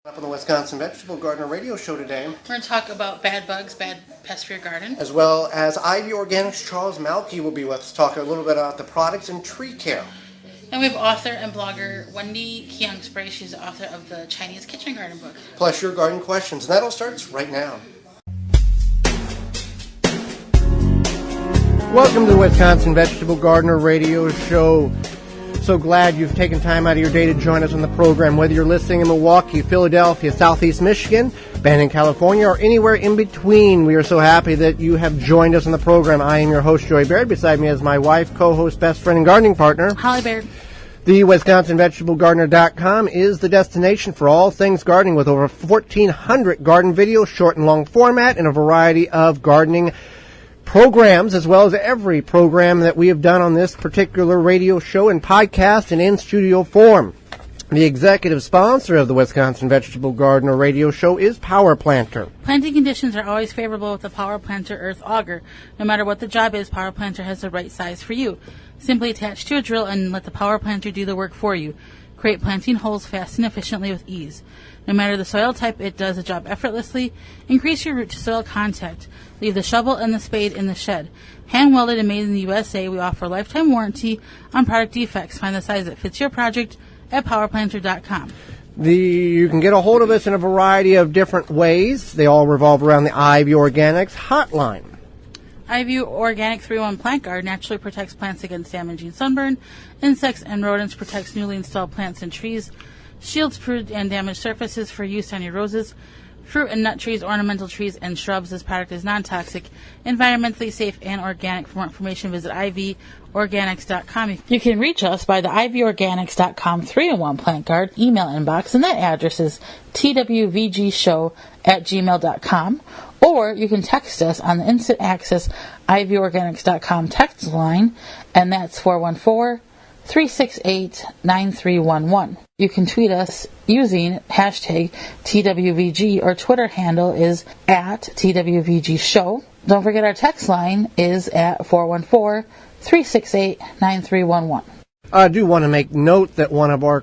Up on the Wisconsin Vegetable Gardener Radio Show today. We're going to talk about bad bugs, bad pests for your garden. As well as Ivy Organics' Charles Malky will be with us, talking a little bit about the products and tree care. And we have author and blogger Wendy Kiang Spray. She's the author of the Chinese Kitchen Garden book. Plus your garden questions. And that all starts right now. Welcome to the Wisconsin Vegetable Gardener Radio Show. So glad you've taken time out of your day to join us on the program, whether you're listening in Milwaukee, Philadelphia, Southeast Michigan, Banning, California, or anywhere in between. We are so happy that you have joined us on the program. I am your host, Joy Baird. Beside me is my wife, co-host, best friend, and gardening partner, Holly Baird. The WisconsinVegetableGardener.com is the destination for all things gardening, with over 1,400 garden videos, short and long format, and a variety of gardening programs, as well as every program that we have done on this particular radio show and podcast and in studio form. The executive sponsor of the Wisconsin Vegetable Gardener Radio Show is Power Planter. Planting conditions are always favorable with the Power Planter Earth Auger. No matter what the job is, Power Planter has the right size for you. Simply attach to a drill and let the Power Planter do the work for you. Create planting holes fast and efficiently with ease. No matter the soil type, it does the job effortlessly. Increase your root to soil contact. Leave the shovel and the spade in the shed. Hand welded and made in the USA, we offer lifetime warranty on product defects. Find the size that fits your project at powerplanter.com. You can get a hold of us in a variety of different ways. They all revolve around the Ivy Organics hotline. Ivy Organic 3-1 Plant Guard naturally protects plants against damaging sunburn, insects, and rodents, protects newly installed plants and trees, shields fruit and damaged surfaces for use on your roses, fruit and nut trees, ornamental trees, and shrubs. This product is non-toxic, environmentally safe, and organic. For more information, visit ivorganics.com. You can reach us by the ivorganics.com 3-in-1 Plant Guard email inbox, and that address is twvgshow@gmail.com. Or you can text us on the instant access ivorganics.com text line, and that's 414-368-9311. You can tweet us using hashtag TWVG. Our Twitter handle is at TWVG Show. Don't forget our text line is at 414-368-9311. I do want to make note that one of our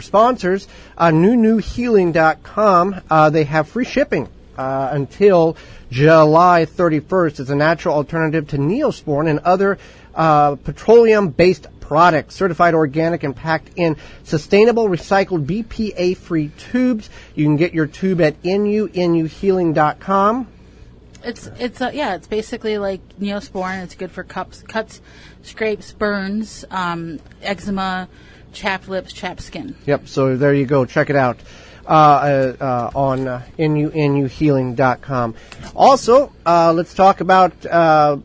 sponsors, newhealing.com, they have free shipping until July 31st. It's a natural alternative to Neosporin and other petroleum-based products, certified organic and packed in sustainable, recycled, BPA-free tubes. You can get your tube at newhealing.com. It's basically like Neosporin. It's good for cuts, scrapes, burns, eczema, chapped lips, chapped skin. Yep. So there you go. Check it out on newhealing.com. Also, let's talk about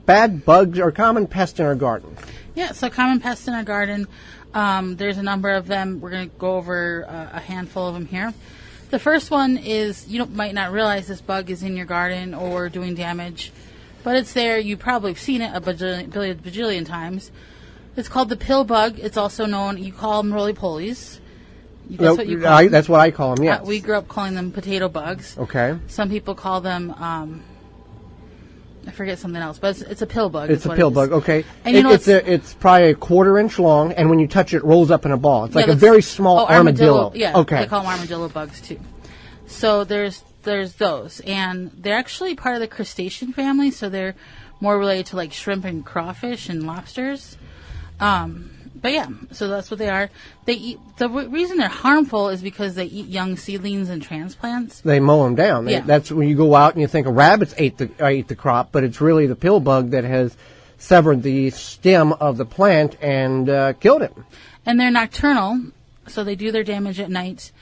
bad bugs or common pests in our garden. Yeah, so common pests in our garden, there's a number of them. We're going to go over a handful of them here. The first one is, you might not realize this bug is in your garden or doing damage, but it's there. You probably have seen it a bajillion times. It's called the pill bug. It's also known, you call them roly-polies. That's what you call them. That's what I call them, yes. We grew up calling them potato bugs. Okay. Some people call them, I forget something else, but it's a pill bug. It's a pill bug, okay. And it's probably a 1/4 inch long, and when you touch it, it rolls up in a ball. It's like a very small armadillo. Yeah, okay. They call them armadillo bugs, too. So there's those, and they're actually part of the crustacean family, so they're more related to like shrimp and crawfish and lobsters. But yeah, so that's what they are. They eat. The reason they're harmful is because they eat young seedlings and transplants. They mow them down. That's when you go out and you think rabbits ate the crop, but it's really the pill bug that has severed the stem of the plant and killed it. And they're nocturnal, so they do their damage at night,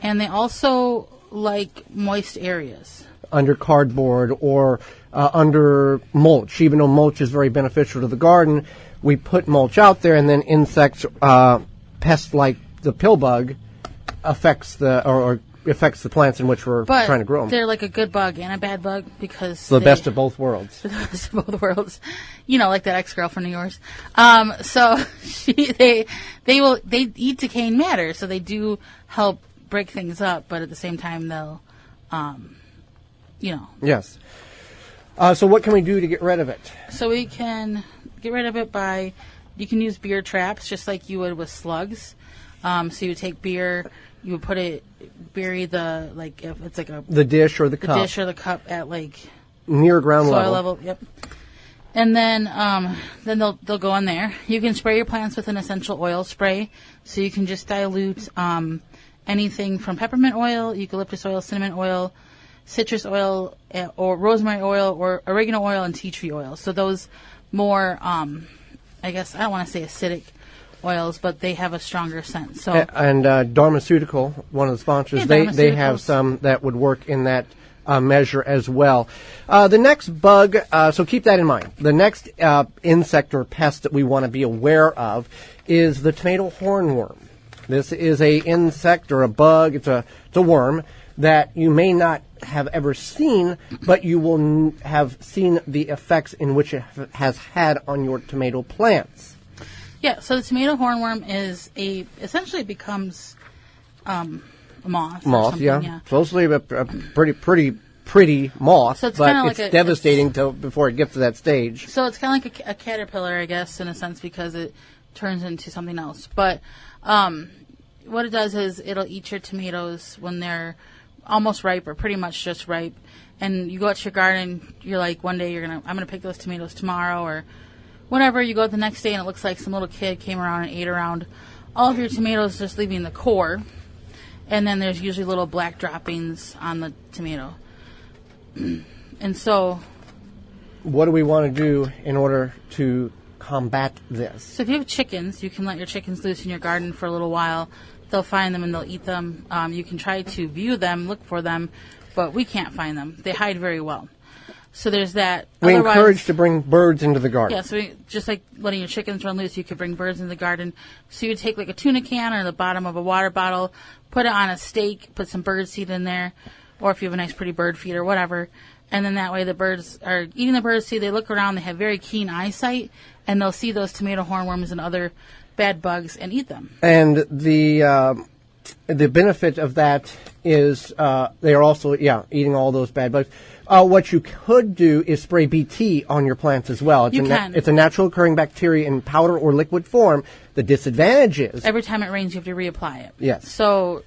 and they also like moist areas. Under cardboard or under mulch. Even though mulch is very beneficial to the garden, we put mulch out there, and then insects, pests like the pill bug, affects the plants in which we're trying to grow them. They're like a good bug and a bad bug because the best of both worlds. The best of both worlds, like that ex-girlfriend of yours. So they eat decaying matter, so they do help break things up, but at the same time they'll, Yes. So what can we do to get rid of it? So we can get rid of it you can use beer traps just like you would with slugs. So you would take beer, you would put it bury the, like, if it's like the dish or the the cup dish or the cup at like near ground soil level. Yep. And then they'll go in there. You can spray your plants with an essential oil spray, so you can just dilute anything from peppermint oil, eucalyptus oil, cinnamon oil, citrus oil, or rosemary oil, or oregano oil, and tea tree oil. So those more, I guess I don't want to say acidic oils, but they have a stronger scent. So and Dharmaceutical, one of the sponsors, they have some that would work in that measure as well. The next bug, so keep that in mind. The next insect or pest that we want to be aware of is the tomato hornworm. This is a insect or a bug. It's a worm that you may not have ever seen, but you will have seen the effects in which it has had on your tomato plants. Yeah, so the tomato hornworm essentially becomes a moth. Moth, yeah. Supposedly a pretty moth, so it's but like it's devastating before it gets to that stage. So it's kind of like a caterpillar, I guess, in a sense, because it turns into something else. But what it does is it'll eat your tomatoes when they're almost ripe or pretty much just ripe. And you go out to your garden, you're like, one day I'm gonna pick those tomatoes tomorrow or whenever. You go out the next day and it looks like some little kid came around and ate around all of your tomatoes, just leaving the core. And then there's usually little black droppings on the tomato. And so, what do we want to do in order to combat this? So if you have chickens, you can let your chickens loose in your garden for a little while. They'll find them and they'll eat them. You can try to view them, look for them, but we can't find them. They hide very well. So there's that. We encourage to bring birds into the garden. Yeah, so just like letting your chickens run loose, you could bring birds into the garden. So you take like a tuna can or the bottom of a water bottle, put it on a stake, put some bird seed in there, or if you have a nice pretty bird feed or whatever. And then that way the birds are eating the bird seed. They look around, they have very keen eyesight, and they'll see those tomato hornworms and other bad bugs and eat them. And the benefit of that is they are also, eating all those bad bugs. What you could do is spray BT on your plants as well. It's a natural occurring bacteria in powder or liquid form. The disadvantage is every time it rains, you have to reapply it. Yes. So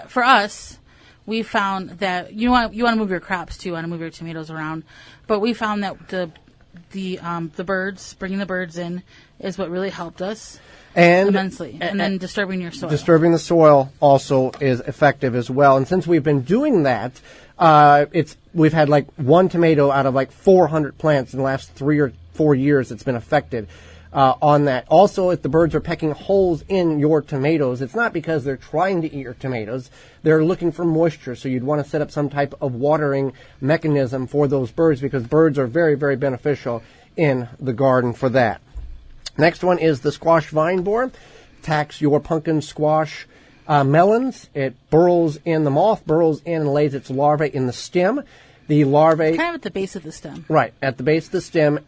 for us, we found that you want to move your crops too, you want to move your tomatoes around, but we found that the birds, bringing the birds in, is what really helped us immensely. And then disturbing your soil. Disturbing the soil also is effective as well. And since we've been doing that, we've had like one tomato out of like 400 plants in the last 3 or 4 years that's been affected on that. Also, if the birds are pecking holes in your tomatoes, it's not because they're trying to eat your tomatoes. They're looking for moisture, so you'd want to set up some type of watering mechanism for those birds because birds are very, very beneficial in the garden for that. Next one is the squash vine borer. Attacks your pumpkin, squash, melons. It burrows in, the moth burrows in and lays its larvae in the stem. The larvae... kind of at the base of the stem. Right, at the base of the stem.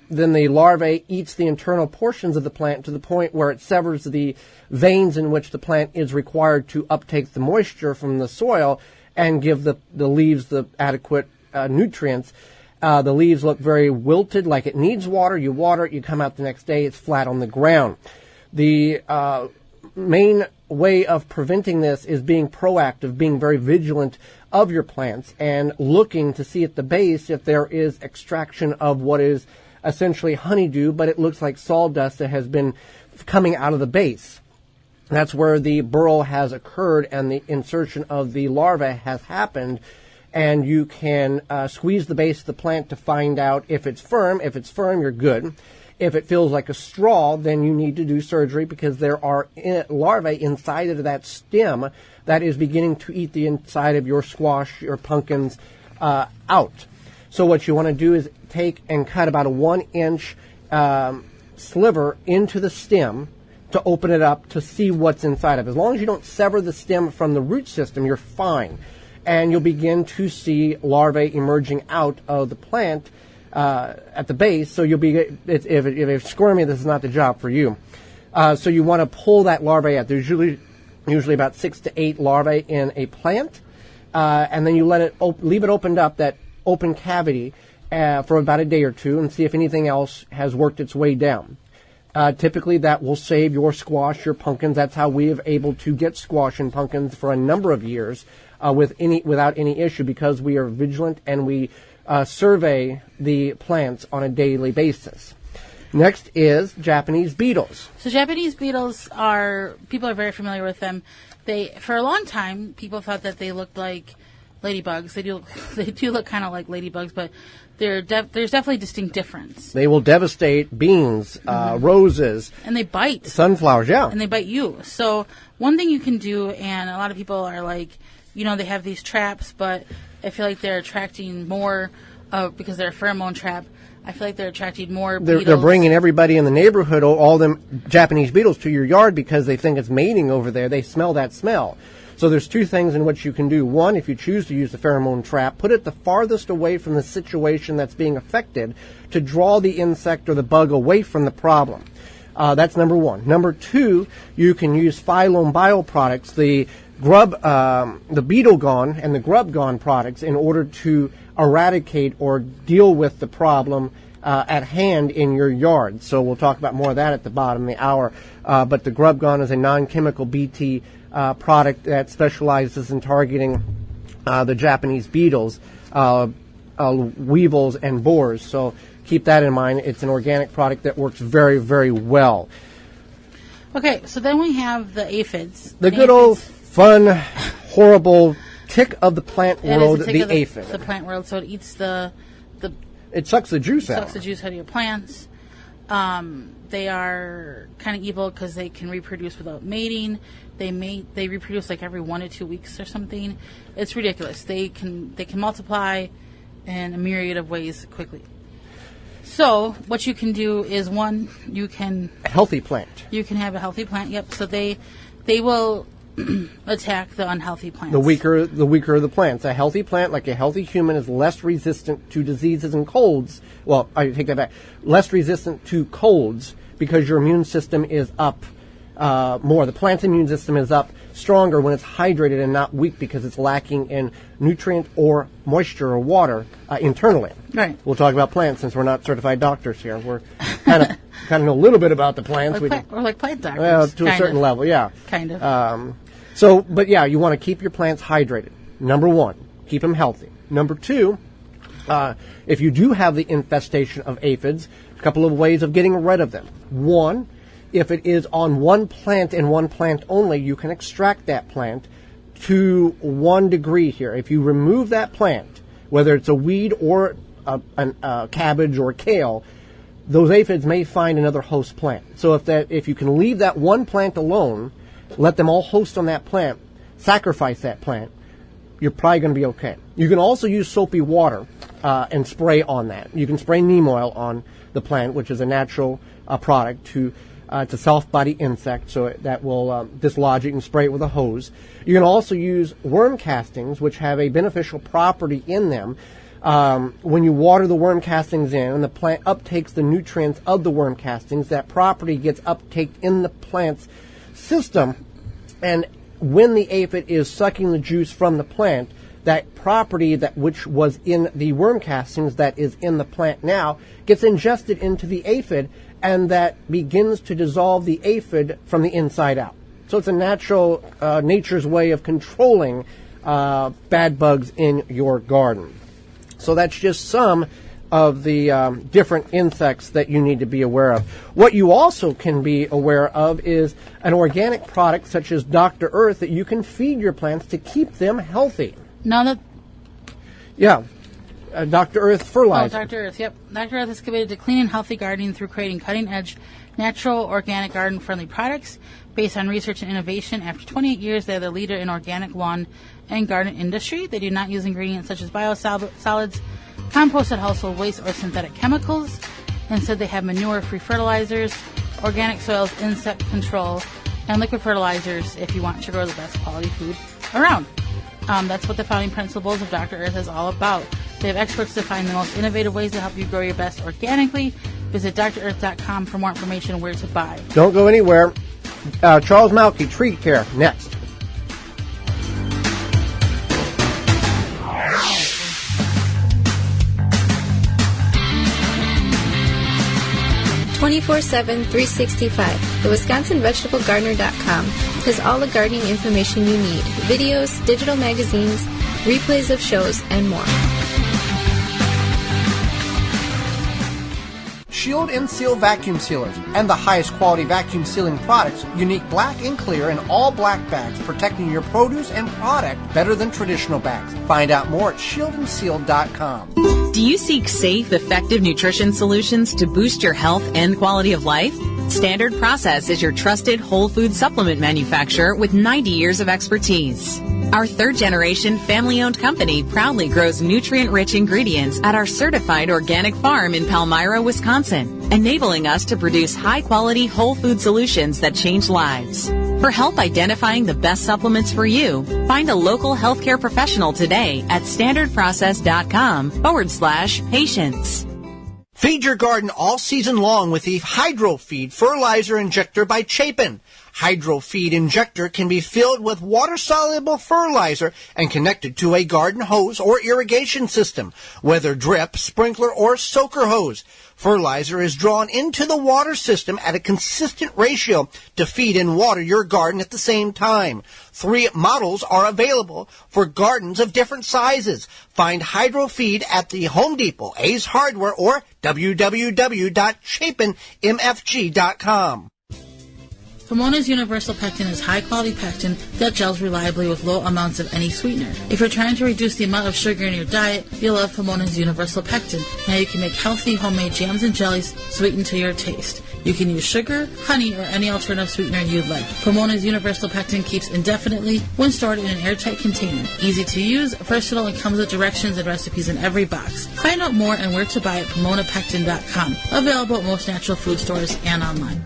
Then the larvae eats the internal portions of the plant to the point where it severs the veins in which the plant is required to uptake the moisture from the soil and give the leaves the adequate nutrients. The leaves look very wilted, like it needs water. You water it, you come out the next day, it's flat on the ground. The main way of preventing this is being proactive, being very vigilant of your plants and looking to see at the base if there is extraction of what is essentially honeydew, but it looks like sawdust that has been coming out of the base. That's where the burrow has occurred and the insertion of the larvae has happened. And you can squeeze the base of the plant to find out if it's firm. If it's firm, you're good. If it feels like a straw, then you need to do surgery because there are larvae inside of that stem that is beginning to eat the inside of your squash, your pumpkins out. So what you want to do is take and cut about a 1-inch sliver into the stem to open it up to see what's inside of it. As long as you don't sever the stem from the root system, you're fine. And you'll begin to see larvae emerging out of the plant at the base. So you'll be, if it's squirmy, this is not the job for you. So you want to pull that larvae out. There's usually about 6 to 8 larvae in a plant, and then you let it leave it opened up, that open cavity, for about a day or two, and see if anything else has worked its way down. Typically, that will save your squash, your pumpkins. That's how we have able to get squash and pumpkins for a number of years without any issue, because we are vigilant and we survey the plants on a daily basis. Next is Japanese beetles. So Japanese beetles people are very familiar with them. For a long time, people thought that they looked like ladybugs. They do look kind of like ladybugs, but there's definitely a distinct difference. They will devastate beans, roses. And they bite. Sunflowers, yeah. And they bite you. So one thing you can do, and a lot of people are like, they have these traps, but I feel like they're attracting more because they're a pheromone trap. I feel like they're attracting more beetles. They're bringing everybody in the neighborhood, all them Japanese beetles, to your yard because they think it's mating over there. They smell that smell. So there's two things in which you can do. One, if you choose to use the pheromone trap, put it the farthest away from the situation that's being affected to draw the insect or the bug away from the problem. That's number one. Number two, you can use phylum bioproducts, the beetle gone and the grub gone products, in order to eradicate or deal with the problem at hand in your yard. So we'll talk about more of that at the bottom of the hour. But the grub gone is a non-chemical BT product that specializes in targeting the Japanese beetles, weevils, and borers. So keep that in mind. It's an organic product that works very, very well. Okay, so then we have the aphids. The good old fun, horrible tick of the plant world, the aphid. The plant world, so it eats it sucks the juice out. Sucks the juice out of your plants. They are kind of evil because they can reproduce without mating. They reproduce like every 1 to 2 weeks or something. It's ridiculous. They can multiply in a myriad of ways quickly. So what you can do is, one, you can healthy plant. You can have a healthy plant. Yep. So they will attack the unhealthy plants. The weaker the plants. A healthy plant, like a healthy human, is less resistant to diseases and colds. Well, I take that back. Less resistant to colds because your immune system is up more. The plant's immune system is up stronger when it's hydrated and not weak because it's lacking in nutrient or moisture or water internally. Right. We'll talk about plants since we're not certified doctors here. We're kind of know a little bit about the plants. We're like plant doctors. Well, to a certain level, yeah. Kind of. But yeah, you want to keep your plants hydrated. Number one, keep them healthy. Number two, if you do have the infestation of aphids, a couple of ways of getting rid of them. One, if it is on one plant and one plant only, you can extract that plant to 1 degree here. If you remove that plant, whether it's a weed or a cabbage or kale, those aphids may find another host plant. So if you can leave that one plant alone, let them all host on that plant, sacrifice that plant, you're probably going to be okay. You can also use soapy water and spray on that. You can spray neem oil on the plant, which is a natural product to it's a soft-body insect, so that will dislodge it. You can spray it with a hose. You can also use worm castings, which have a beneficial property in them. When you water the worm castings in and the plant uptakes the nutrients of the worm castings, that property gets uptaked in the plant's system, and when the aphid is sucking the juice from the plant, that property which was in the worm castings that is in the plant now gets ingested into the aphid, and that begins to dissolve the aphid from the inside out. So it's a nature's way of controlling bad bugs in your garden. So that's just some of the different insects that you need to be aware of. What you also can be aware of is an organic product such as Dr. Earth that you can feed your plants to keep them healthy. Dr. Earth fertilizer. Oh, Dr. Earth, yep. Dr. Earth is committed to clean and healthy gardening through creating cutting-edge, natural, organic, garden-friendly products based on research and innovation. After 28 years, they're the leader in organic lawn and garden industry. They do not use ingredients such as biosolids, composted household waste, or synthetic chemicals. Instead, they have manure-free fertilizers, organic soils, insect control, and liquid fertilizers if you want to grow the best quality food around. That's what the founding principles of Dr. Earth is all about. They have experts to find the most innovative ways to help you grow your best organically. Visit drearth.com for more information on where to buy. Don't go anywhere. Charles Malky, Tree Care, next. 24/7, 365. The WisconsinVegetableGardener.com has all the gardening information you need, videos, digital magazines, replays of shows, and more. Shield and Seal vacuum sealers and the highest quality vacuum sealing products, unique black and clear and all black bags, protecting your produce and product better than traditional bags. Find out more at shieldandseal.com. Do you seek safe, effective nutrition solutions to boost your health and quality of life? Standard Process is your trusted whole food supplement manufacturer with 90 years of expertise. Our third-generation family-owned company proudly grows nutrient-rich ingredients at our certified organic farm in Palmyra, Wisconsin, enabling us to produce high-quality whole food solutions that change lives. For help identifying the best supplements for you, find a local healthcare professional today at standardprocess.com/patients. Feed your garden all season long with the Hydro Feed Fertilizer Injector by Chapin. Hydro Feed Injector can be filled with water-soluble fertilizer and connected to a garden hose or irrigation system, whether drip, sprinkler, or soaker hose. Fertilizer is drawn into the water system at a consistent ratio to feed and water your garden at the same time. 3 models are available for gardens of different sizes. Find Hydro Feed at the Home Depot, Ace Hardware, or www.chapinmfg.com. Pomona's Universal Pectin is high-quality pectin that gels reliably with low amounts of any sweetener. If you're trying to reduce the amount of sugar in your diet, you'll love Pomona's Universal Pectin. Now you can make healthy homemade jams and jellies sweetened to your taste. You can use sugar, honey, or any alternative sweetener you'd like. Pomona's Universal Pectin keeps indefinitely when stored in an airtight container. Easy to use, versatile, and comes with directions and recipes in every box. Find out more and where to buy at PomonaPectin.com. Available at most natural food stores and online.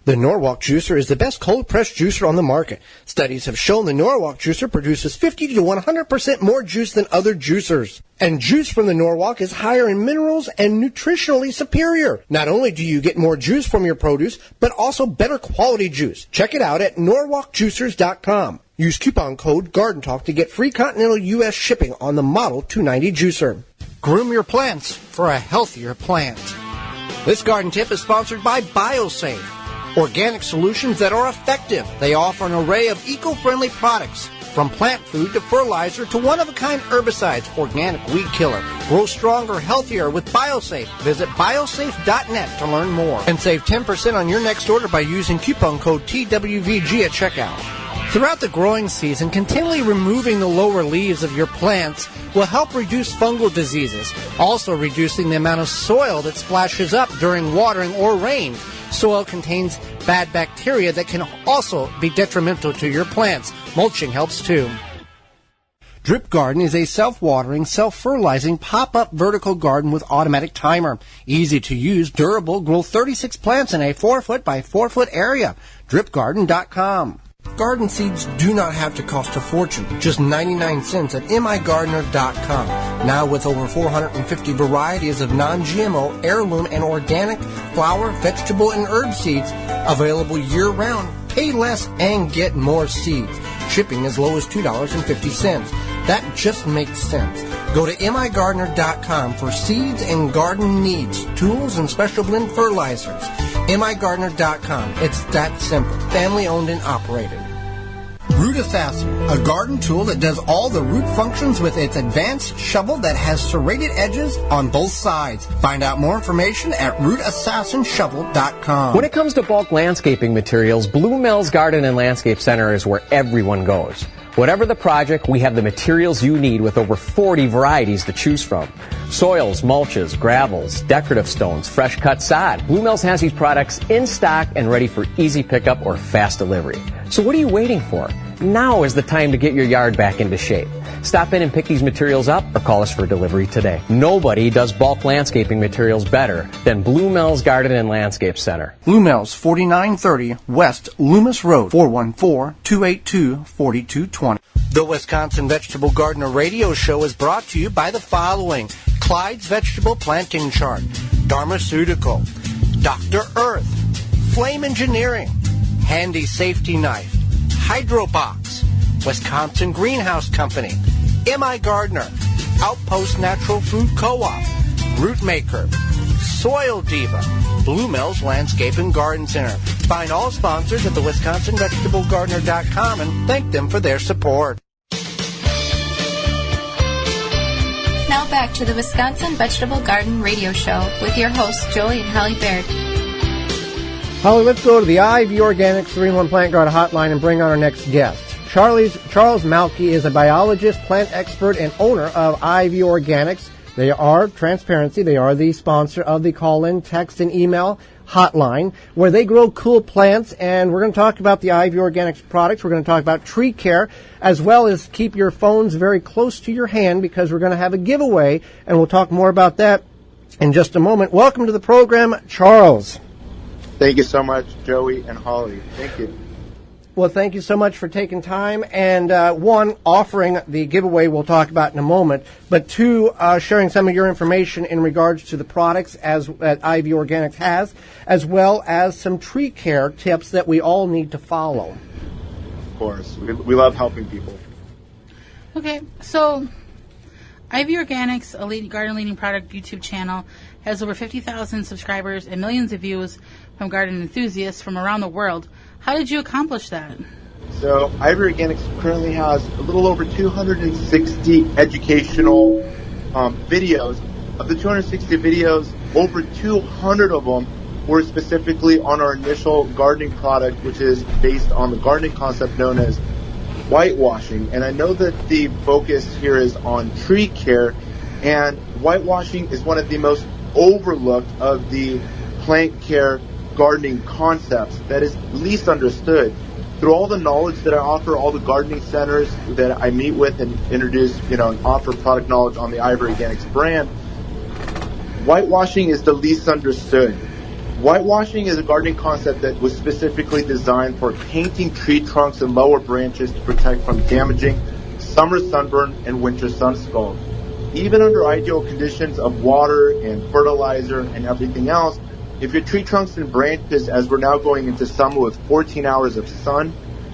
The Norwalk Juicer is the best cold-pressed juicer on the market. Studies have shown the Norwalk Juicer produces 50 to 100% more juice than other juicers. And juice from the Norwalk is higher in minerals and nutritionally superior. Not only do you get more juice from your produce, but also better quality juice. Check it out at norwalkjuicers.com. Use coupon code GARDENTALK to get free continental U.S. shipping on the Model 290 juicer. Groom your plants for a healthier plant. This garden tip is sponsored by BioSafe. Organic solutions that are effective. They offer an array of eco-friendly products, from plant food to fertilizer to one-of-a-kind herbicides, organic weed killer. Grow stronger, healthier with BioSafe. Visit biosafe.net to learn more. And save 10% on your next order by using coupon code TWVG at checkout. Throughout the growing season, continually removing the lower leaves of your plants will help reduce fungal diseases, also reducing the amount of soil that splashes up during watering or rain. Soil contains bad bacteria that can also be detrimental to your plants. Mulching helps too. Drip Garden is a self-watering, self-fertilizing, pop-up vertical garden with automatic timer. Easy to use, durable, grow 36 plants in a 4-foot by 4-foot area. DripGarden.com. Garden seeds do not have to cost a fortune, just 99 cents at migardener.com. Now with over 450 varieties of non-GMO, heirloom, and organic flower, vegetable, and herb seeds available year-round. Pay less and get more seeds. Shipping as low as $2.50. That just makes sense. Go to migardener.com for seeds and garden needs, tools, and special blend fertilizers. migardener.com. It's that simple. Family owned and operated. Root Assassin, a garden tool that does all the root functions with its advanced shovel that has serrated edges on both sides. Find out more information at rootAssassinShovel.com. When it comes to bulk landscaping materials, Blue Mills Garden and Landscape Center is where everyone goes. Whatever the project, we have the materials you need with over 40 varieties to choose from. Soils, mulches, gravels, decorative stones, fresh cut sod. Blue Mills has these products in stock and ready for easy pickup or fast delivery. So what are you waiting for? Now is the time to get your yard back into shape. Stop in and pick these materials up or call us for delivery today. Nobody does bulk landscaping materials better than Blue Mills Garden and Landscape Center. Blue Mills, 4930 West Loomis Road, 414-282-4220. The Wisconsin Vegetable Gardener Radio Show is brought to you by the following: Clyde's Vegetable Planting Chart, Dharmaceutical, Dr. Earth, Flame Engineering, Handy Safety Knife, Hydrobox, Wisconsin Greenhouse Company, M.I. Gardner, Outpost Natural Food Co-op, Root Maker, Soil Diva, Blue Mills Landscape and Garden Center. Find all sponsors at the WisconsinVegetableGardener.com and thank them for their support. Now back to the Wisconsin Vegetable Garden Radio Show with your hosts, Joey and Holly Baird. Holly, let's go to the IV Organics 3-in-1 Plant Garden Hotline and bring on our next guest. Charles Malky is a biologist, plant expert, and owner of IV Organics. They are transparency. They are the sponsor of the call-in, text, and email hotline, where they grow cool plants. And we're going to talk about the IV Organics products. We're going to talk about tree care, as well as keep your phones very close to your hand, because we're going to have a giveaway, and we'll talk more about that in just a moment. Welcome to the program, Charles. Thank you so much, Joey and Holly. Thank you. Well, thank you so much for taking time, and one, offering the giveaway we'll talk about in a moment, but two, sharing some of your information in regards to the products that IV Organics has, as well as some tree care tips that we all need to follow. Of course. We love helping people. Okay, so IV Organics, a garden leading product YouTube channel, has over 50,000 subscribers and millions of views from garden enthusiasts from around the world. How did you accomplish that? So, IV Organics currently has a little over 260 educational videos. Of the 260 videos, over 200 of them were specifically on our initial gardening product, which is based on the gardening concept known as whitewashing. And I know that the focus here is on tree care, and whitewashing is one of the most overlooked of the plant care gardening concepts that is least understood. Through all the knowledge that I offer, all the gardening centers that I meet with and introduce, and offer product knowledge on the IV Organics brand, whitewashing is the least understood. Whitewashing is a gardening concept that was specifically designed for painting tree trunks and lower branches to protect from damaging summer sunburn and winter sun scald. Even under ideal conditions of water and fertilizer and everything else, if your tree trunks and branches, as we're now going into summer with 14 hours of sun,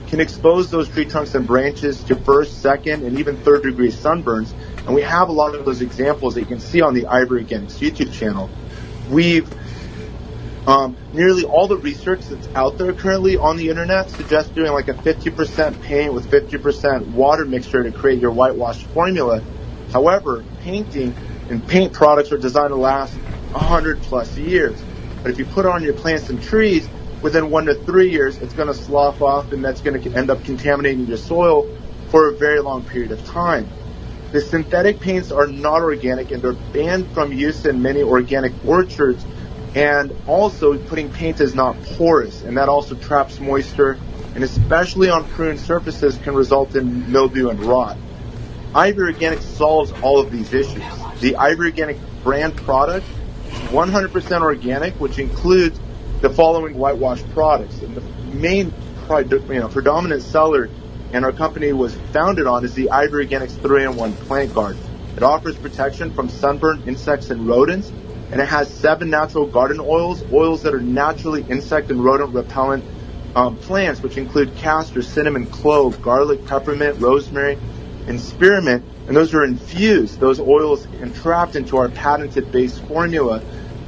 can expose those tree trunks and branches to first, second, and even third degree sunburns, and we have a lot of those examples that you can see on the IV Organics YouTube channel. We've nearly all the research that's out there currently on the internet suggests doing like a 50% paint with 50% water mixture to create your whitewash formula. However, painting and paint products are designed to last 100 plus years. But if you put it on your plants and trees, within 1 to 3 years, it's going to slough off, and that's going to end up contaminating your soil for a very long period of time. The synthetic paints are not organic, and they're banned from use in many organic orchards. And also, putting paint is not porous, and that also traps moisture, and especially on pruned surfaces can result in mildew and rot. IV Organics solves all of these issues. The IV Organic brand product is 100% organic, which includes the following whitewash products. And the main predominant seller and our company was founded on is the IV Organics 3-in-1 Plant Garden. It offers protection from sunburn, insects, and rodents, and it has 7 natural garden oils that are naturally insect and rodent repellent plants, which include castor, cinnamon, clove, garlic, peppermint, rosemary, and spearmint, and those are infused, those oils, and trapped into our patented base formula.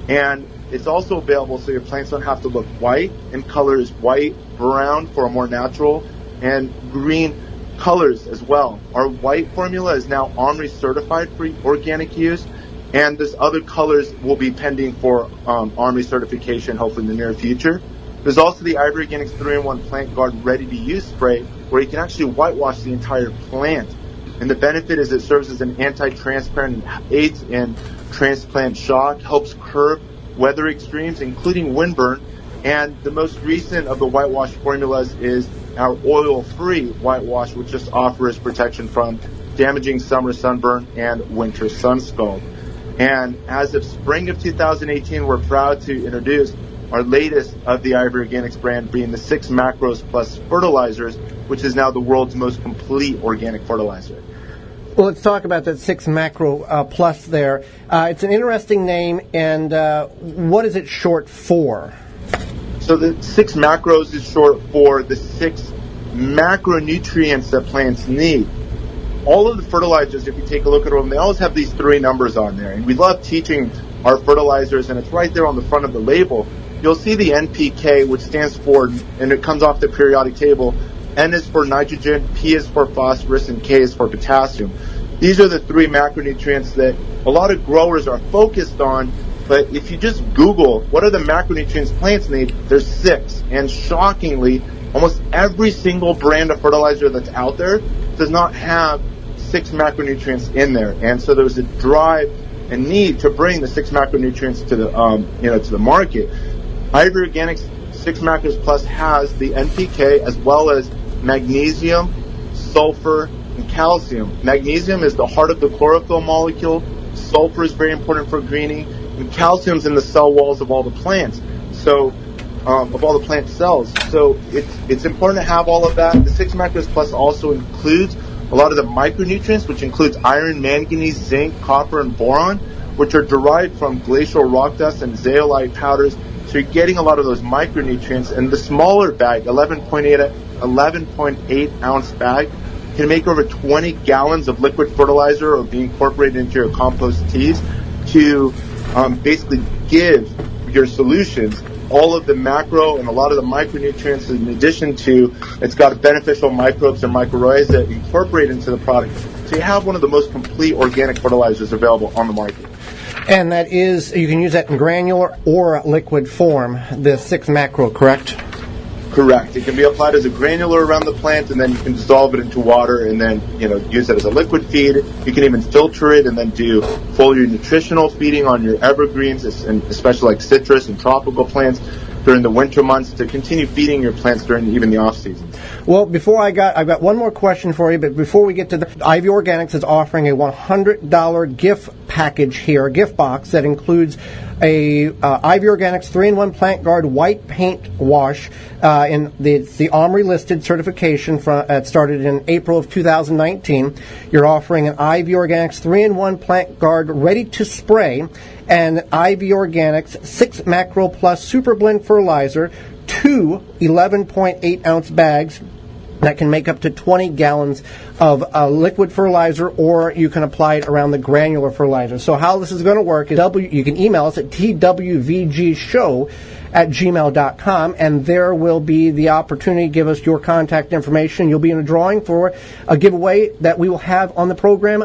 And it's also available so your plants don't have to look white, and colors white, brown for a more natural, and green colors as well. Our white formula is now OMRI certified for organic use, and this other colors will be pending for OMRI certification hopefully in the near future. There's also the IV Organics 3-in-1 Plant Garden ready-to-use spray, where you can actually whitewash the entire plant. And the benefit is it serves as an anti-transparent and aids in transplant shock, helps curb weather extremes, including windburn. And the most recent of the whitewash formulas is our oil-free whitewash, which just offers protection from damaging summer sunburn and winter sun scald. And as of spring of 2018, we're proud to introduce our latest of the IV Organics brand, being the 6 macros plus fertilizers, which is now the world's most complete organic fertilizer. Well, let's talk about that 6 macro plus there. It's an interesting name, and what is it short for? So the 6 macros is short for the 6 macronutrients that plants need. All of the fertilizers, if you take a look at them, they always have these 3 numbers on there. And we love teaching our fertilizers, and it's right there on the front of the label. You'll see the NPK, which stands for, and it comes off the periodic table, N is for nitrogen, P is for phosphorus, and K is for potassium. These are the three macronutrients that a lot of growers are focused on, but if you just Google what are the macronutrients plants need, there's 6. And shockingly, almost every single brand of fertilizer that's out there does not have 6 macronutrients in there. And so there's a drive and need to bring the 6 macronutrients to the to the market. Ivory Organics 6 Macros Plus has the NPK as well as magnesium, sulfur, and calcium. Magnesium is the heart of the chlorophyll molecule. Sulfur is very important for greening, and calcium's in the cell walls of all the plants. So, of all the plant cells. So it's important to have all of that. The 6 Macros Plus also includes a lot of the micronutrients, which includes iron, manganese, zinc, copper, and boron, which are derived from glacial rock dust and zeolite powders. So you're getting a lot of those micronutrients. And the smaller bag, 11.8 ounce bag, can make over 20 gallons of liquid fertilizer or be incorporated into your compost teas to basically give your solutions all of the macro and a lot of the micronutrients, in addition to it's got beneficial microbes and microarrays that incorporate into the product. So you have one of the most complete organic fertilizers available on the market. And that is, you can use that in granular or liquid form, the 6 Macro, correct? Correct. It can be applied as a granular around the plant, and then you can dissolve it into water and then, use it as a liquid feed. You can even filter it and then do foliar nutritional feeding on your evergreens, and especially like citrus and tropical plants during the winter months to continue feeding your plants during even the off season. Well, I've got one more question for you, but before we get to Ivy Organics is offering a $100 gift package here, a gift box that includes a Ivy Organics 3-in-1 Plant Guard white paint wash. It's the OMRI listed certification it started in April of 2019. You're offering an Ivy Organics 3-in-1 Plant Guard ready to spray and Ivy Organics 6 Macro Plus Super Blend Fertilizer, 2 11.8 ounce bags that can make up to 20 gallons of liquid fertilizer, or you can apply it around the granular fertilizer. So how this is going to work is you can email us at twvgshow@gmail.com, and there will be the opportunity to give us your contact information. You'll be in a drawing for a giveaway that we will have on the program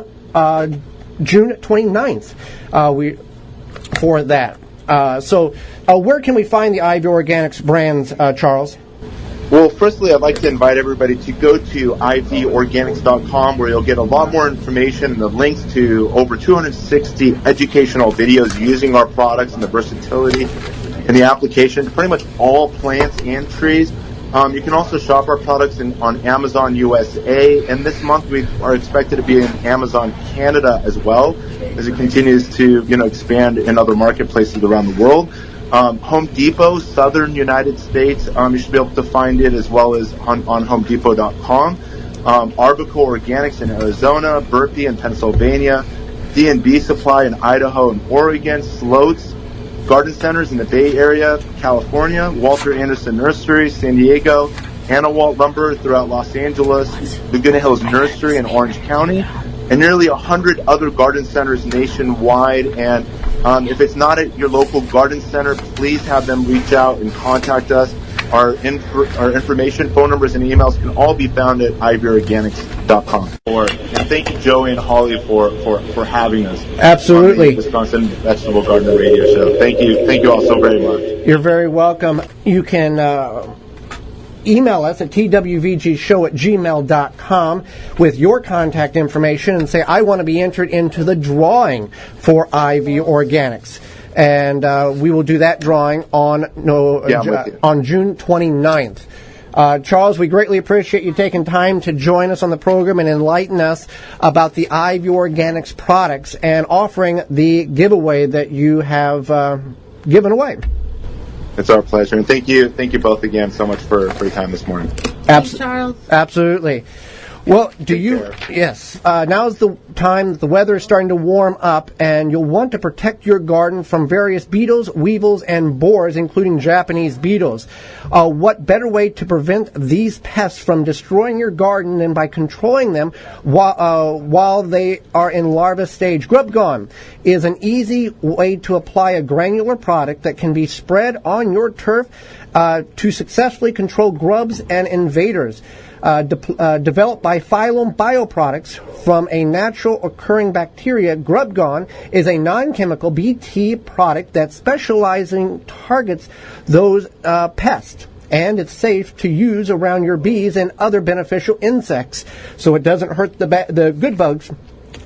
June 29th for that. So where can we find the Ivy Organics brands, Charles? Well, firstly, I'd like to invite everybody to go to ivorganics.com, where you'll get a lot more information and the links to over 260 educational videos using our products and the versatility and the application to pretty much all plants and trees. You can also shop our products on Amazon USA, and this month we are expected to be in Amazon Canada as well, as it continues to expand in other marketplaces around the world. Home Depot, Southern United States, you should be able to find it as well as on homedepot.com. Arbor Organics in Arizona, Burpee in Pennsylvania, D&B Supply in Idaho and Oregon, Sloats Garden Centers in the Bay Area, California, Walter Anderson Nursery, San Diego, Anna Walt Lumber throughout Los Angeles, Laguna Hills Nursery in Orange County, and nearly 100 other garden centers nationwide. And if it's not at your local garden center, please have them reach out and contact us. Our information, phone numbers, and emails can all be found at ivorganics.com. And thank you, Joey and Holly, for having us. Absolutely. On the Wisconsin Vegetable Gardener Radio Show. Thank you all so very much. You're very welcome. You can email us at twvgshow@gmail.com with your contact information and say, I want to be entered into the drawing for Ivy Organics. And we will do that drawing on June 29th. Charles, we greatly appreciate you taking time to join us on the program and enlighten us about the Ivy Organics products and offering the giveaway that you have given away. It's our pleasure, and thank you both again so much for your time this morning. Thanks, Charles. Absolutely. Well, care. Yes. Now is the time that the weather is starting to warm up, and you'll want to protect your garden from various beetles, weevils, and borers, including Japanese beetles. What better way to prevent these pests from destroying your garden than by controlling them while they are in larva stage? Grub Gone is an easy way to apply a granular product that can be spread on your turf to successfully control grubs and invaders. Developed by Phylum Bioproducts from a natural occurring bacteria, Grub Gone is a non-chemical BT product that specializing targets those pests. And it's safe to use around your bees and other beneficial insects, so it doesn't hurt the good bugs.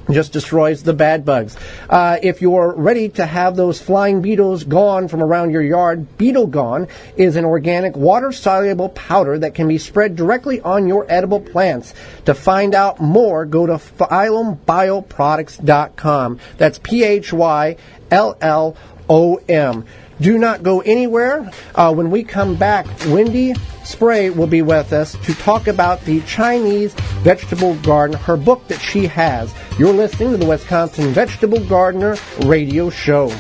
Just destroys the bad bugs. If you're ready to have those flying beetles gone from around your yard, Beetle Gone is an organic water-soluble powder that can be spread directly on your edible plants. To find out more, go to PhylumBioproducts.com. That's PHYLLOM. Do not go anywhere. When we come back, Wendy Spray will be with us to talk about the Chinese vegetable garden, her book that she has. You're listening to the Wisconsin Vegetable Gardener Radio Show.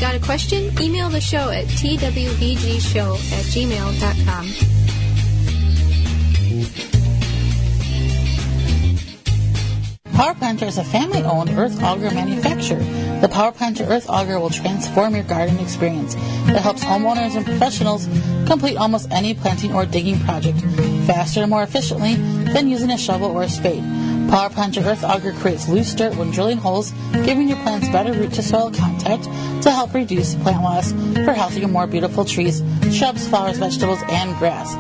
Got a question? Email the show at twvgshow@gmail.com. Power Planter is a family-owned earth auger manufacturer. The Power Planter earth auger will transform your garden experience. It helps homeowners and professionals complete almost any planting or digging project faster and more efficiently than using a shovel or a spade. Power Planter earth auger creates loose dirt when drilling holes, giving your plants better root-to-soil contact to help reduce plant loss for healthier, more beautiful trees, shrubs, flowers, vegetables, and grass.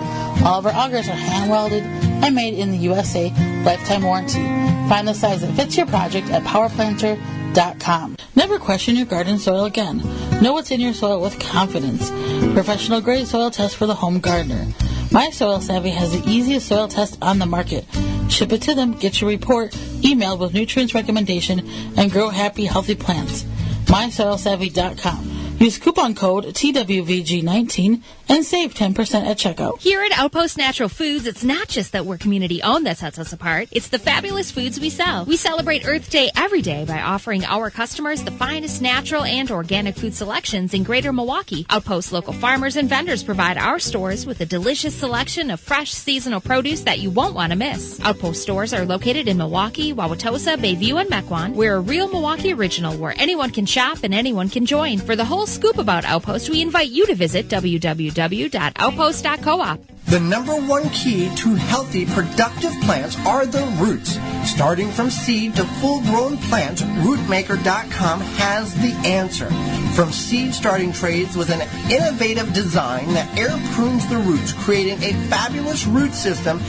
All of our augers are hand-welded and made in the USA, lifetime warranty. Find the size that fits your project at powerplanter.com. Never question your garden soil again. Know what's in your soil with confidence. Professional grade soil test for the home gardener. My Soil Savvy has the easiest soil test on the market. Ship it to them, get your report, emailed with nutrients recommendation, and grow happy, healthy plants. MySoilSavvy.com. Use coupon code TWVG19 and save 10% at checkout. Here at Outpost Natural Foods, it's not just that we're community-owned that sets us apart. It's the fabulous foods we sell. We celebrate Earth Day every day by offering our customers the finest natural and organic food selections in Greater Milwaukee. Outpost local farmers and vendors provide our stores with a delicious selection of fresh seasonal produce that you won't want to miss. Outpost stores are located in Milwaukee, Wauwatosa, Bayview, and Mequon. We're a real Milwaukee original where anyone can shop and anyone can join. For the whole scoop about Outpost, we invite you to visit www.outpost.coop. The number one key to healthy, productive plants are the roots. Starting from seed to full-grown plants, rootmaker.com has the answer. From seed starting trays with an innovative design that air prunes the roots, creating a fabulous root system,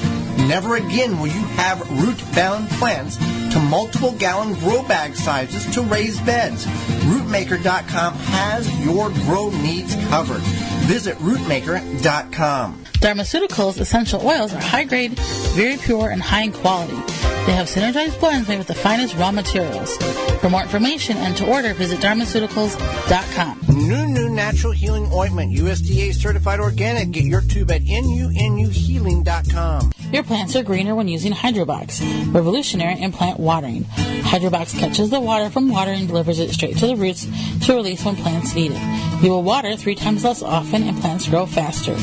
never again will you have root-bound plants, to multiple gallon grow bag sizes to raised beds. Rootmaker.com has your grow needs covered. Visit rootmaker.com. Dharmaceuticals essential oils are high grade, very pure, and high in quality. They have synergized blends made with the finest raw materials. For more information and to order, visit Dharmaceuticals.com. New natural healing ointment, USDA certified organic. Get your tube at nunuhealing.com. Your plants are greener when using Hydrobox, revolutionary in plant watering. Hydrobox catches the water from watering and delivers it straight to the roots to release when plants need it. You will water 3 times less often and plants grow faster.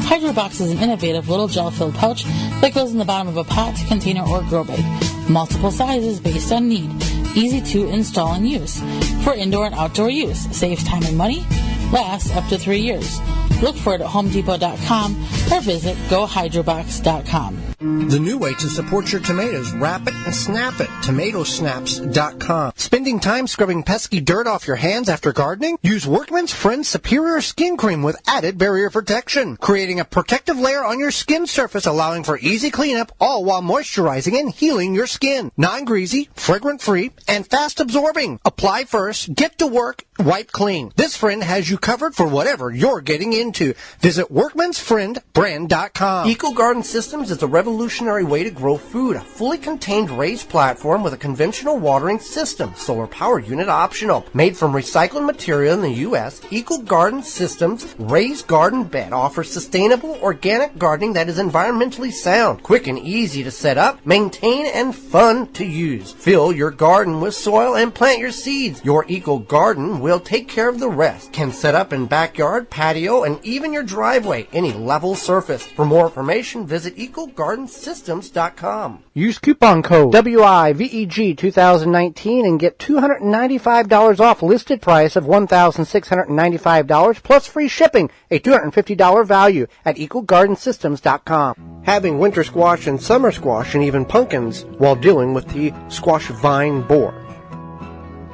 Hydrobox is an innovative little gel-filled pouch that goes in the bottom of a pot, container, or grow bag. Multiple sizes based on need. Easy to install and use. For indoor and outdoor use. Saves time and money. Lasts up to 3 years. Look for it at HomeDepot.com or visit GoHydrobox.com. The new way to support your tomatoes. Wrap it and snap it. Tomatosnaps.com. Spending time scrubbing pesky dirt off your hands after gardening? Use Workman's Friend Superior Skin Cream with added barrier protection, creating a protective layer on your skin surface, allowing for easy cleanup, all while moisturizing and healing your skin. Non-greasy, fragrant-free, and fast-absorbing. Apply first, get to work, wipe clean. This friend has you covered for whatever you're getting into. Visit workmansfriendbrand.com. Eco Garden Systems is a revolutionary way to grow food. A fully contained raised platform with a conventional watering system. Solar power unit optional. Made from recycled material in the U.S., Eco Garden Systems raised garden bed offers sustainable organic gardening that is environmentally sound, quick and easy to set up, maintain, and fun to use. Fill your garden with soil and plant your seeds. Your Eco Garden will take care of the rest. Can set up in backyard, patio, and even your driveway, any level surface. For more information, visit EcoGardenSystems.com. Use coupon code WIVEG 2019 and get $295 off listed price of $1,695 plus free shipping, a $250 value at EcoGardenSystems.com. Having winter squash and summer squash and even pumpkins while dealing with the squash vine borer.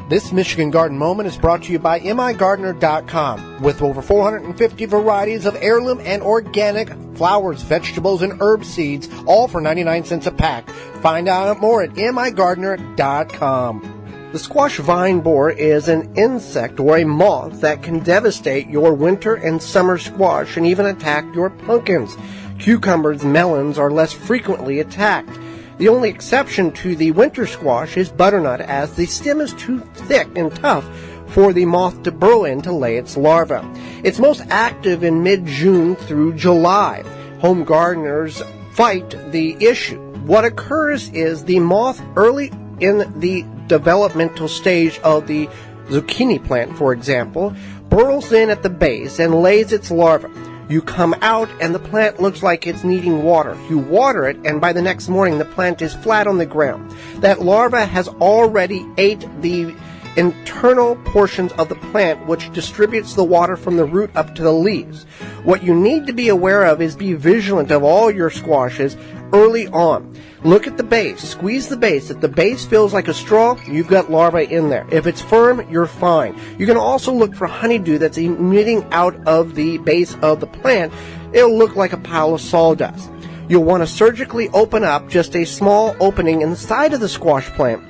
This Michigan Garden Moment is brought to you by MIGardener.com. With over 450 varieties of heirloom and organic flowers, vegetables, and herb seeds, all for 99 cents a pack. Find out more at MIGardener.com. The squash vine borer is an insect or a moth that can devastate your winter and summer squash and even attack your pumpkins. Cucumbers, melons are less frequently attacked. The only exception to the winter squash is butternut, as the stem is too thick and tough for the moth to burrow in to lay its larva. It's most active in mid-June through July. Home gardeners fight the issue. What occurs is the moth early in the developmental stage of the zucchini plant, for example, burrows in at the base and lays its larva. You come out and the plant looks like it's needing water. You water it, and by the next morning the plant is flat on the ground. That larva has already ate the internal portions of the plant, which distributes the water from the root up to the leaves. What you need to be aware of is be vigilant of all your squashes early on. Look at the base. Squeeze the base. If the base feels like a straw, you've got larvae in there. If it's firm, you're fine. You can also look for honeydew that's emitting out of the base of the plant. It'll look like a pile of sawdust. You'll want to surgically open up just a small opening in the side of the squash plant.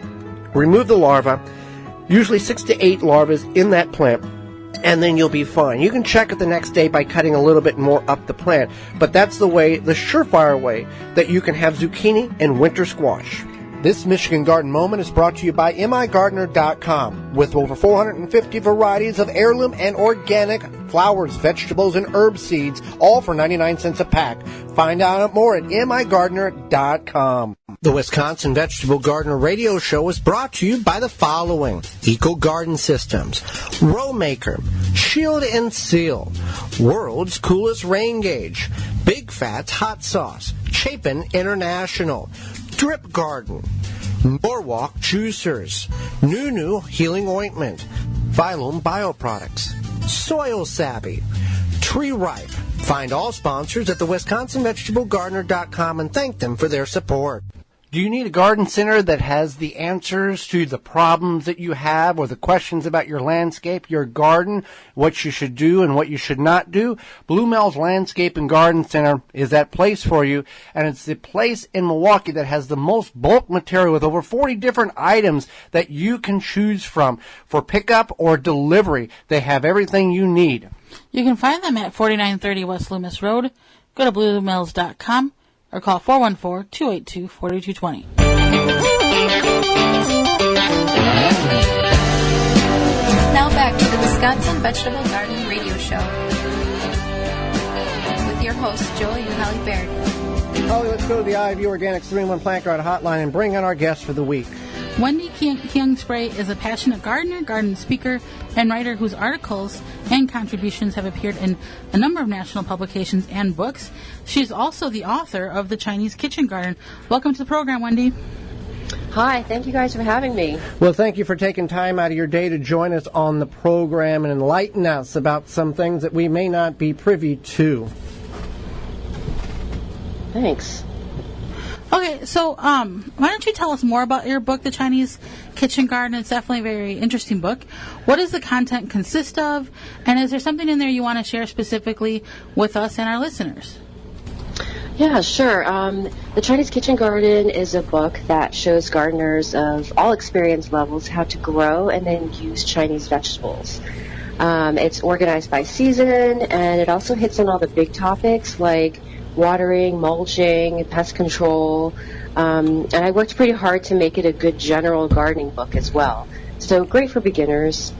Remove the larva, usually 6 to 8 larvae in that plant, and then you'll be fine. You can check it the next day by cutting a little bit more up the plant, but that's the way, the surefire way, that you can have zucchini and winter squash. This Michigan Garden Moment is brought to you by MIGardener.com. With over 450 varieties of heirloom and organic flowers, vegetables, and herb seeds, all for 99 cents a pack. Find out more at MIGardener.com. The Wisconsin Vegetable Gardener Radio Show is brought to you by the following: Eco Garden Systems, Row Maker, Shield and Seal, World's Coolest Rain Gauge, Big Fats Hot Sauce, Chapin International, Drip Garden, Norwalk Juicers, Nunu Healing Ointment, Phylum Bioproducts, Soil Savvy, Tree Ripe. Find all sponsors at the WisconsinVegetableGardener.com and thank them for their support. Do you need a garden center that has the answers to the problems that you have or the questions about your landscape, your garden, what you should do and what you should not do? Blue Mel's Landscape and Garden Center is that place for you, and it's the place in Milwaukee that has the most bulk material with over 40 different items that you can choose from for pickup or delivery. They have everything you need. You can find them at 4930 West Loomis Road. Go to bluemills.com. or call 414-282-4220. Now back to the Wisconsin Vegetable Garden Radio Show with your host, Joel and Holly Baird. Holly, let's go to the IV Organics 3-in-1 Plant Garden Hotline and bring in our guest for the week. Wendy Kiang Spray is a passionate gardener, garden speaker, and writer whose articles and contributions have appeared in a number of national publications and books. She's also the author of The Chinese Kitchen Garden. Welcome to the program, Wendy. Hi, thank you guys for having me. Well, thank you for taking time out of your day to join us on the program and enlighten us about some things that we may not be privy to. Thanks. Okay, so why don't you tell us more about your book, The Chinese Kitchen Garden? It's definitely a very interesting book. What does the content consist of? And is there something in there you want to share specifically with us and our listeners? Yeah, sure. The Chinese Kitchen Garden is a book that shows gardeners of all experience levels how to grow and then use Chinese vegetables. It's organized by season, and it also hits on all the big topics like watering, mulching, pest control, and I worked pretty hard to make it a good general gardening book as well. So great for beginners.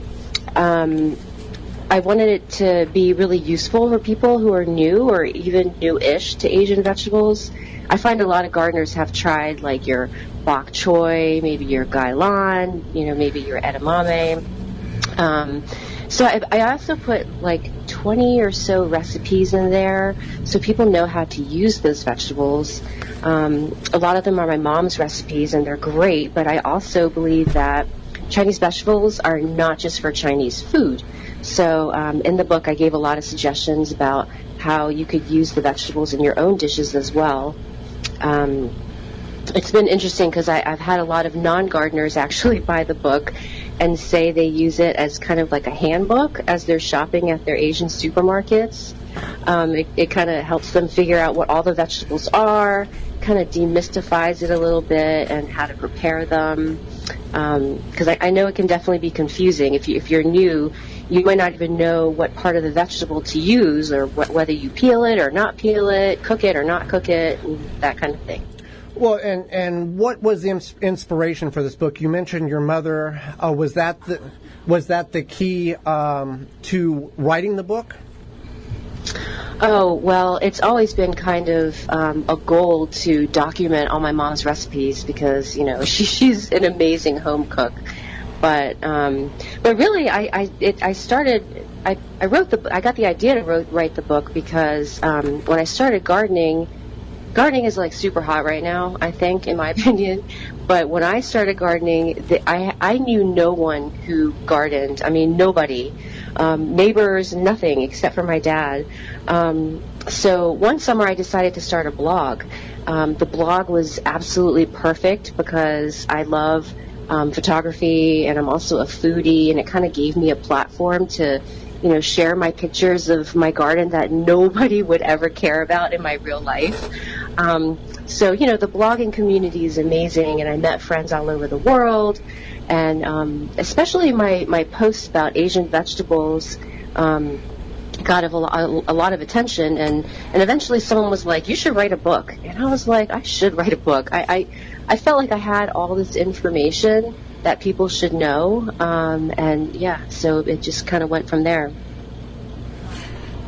I wanted it to be really useful for people who are new or even new-ish to Asian vegetables. I find a lot of gardeners have tried like your bok choy, maybe your gailan, maybe your edamame. So I also put like 20 or so recipes in there so people know how to use those vegetables. A lot of them are my mom's recipes, and they're great, but I also believe that Chinese vegetables are not just for Chinese food. So in the book, I gave a lot of suggestions about how you could use the vegetables in your own dishes as well. It's been interesting because I've had a lot of non-gardeners actually buy the book and say they use it as kind of like a handbook as they're shopping at their Asian supermarkets. It kind of helps them figure out what all the vegetables are, kind of demystifies it a little bit, and how to prepare them. Because I know it can definitely be confusing. If you're new, you might not even know what part of the vegetable to use, or whether you peel it or not peel it, cook it or not cook it, and that kind of thing. Well, and what was the inspiration for this book? You mentioned your mother. Was that the key to writing the book? Oh, well, it's always been kind of a goal to document all my mom's recipes because, she's an amazing home cook. But really, I got the idea to write the book because when I started gardening is like super hot right now, I think, in my opinion. But when I started gardening, I knew no one who gardened. I mean, nobody. Neighbors, nothing except for my dad. So one summer I decided to start a blog. The blog was absolutely perfect because I love photography, and I'm also a foodie, and it kind of gave me a platform to share my pictures of my garden that nobody would ever care about in my real life. So the blogging community is amazing, and I met friends all over the world, and especially my posts about Asian vegetables got a lot of attention, and eventually someone was like, you should write a book. And I was like, I should write a book. I felt like I had all this information that people should know, and yeah, so it just kind of went from there.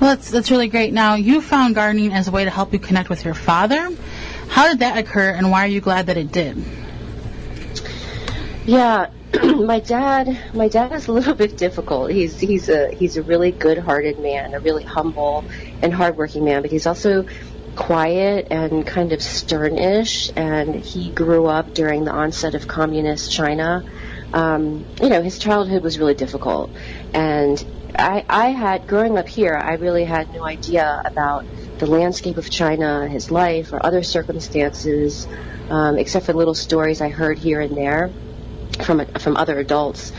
Well, that's really great. Now, you found gardening as a way to help you connect with your father. How did that occur, and why are you glad that it did? Yeah, my dad is a little bit difficult. He's a really good-hearted man, a really humble and hardworking man, but he's also quiet and kind of stern-ish, and he grew up during the onset of communist China. His childhood was really difficult, and I had, growing up here, I really had no idea about the landscape of China, his life, or other circumstances, except for little stories I heard here and there from other adults.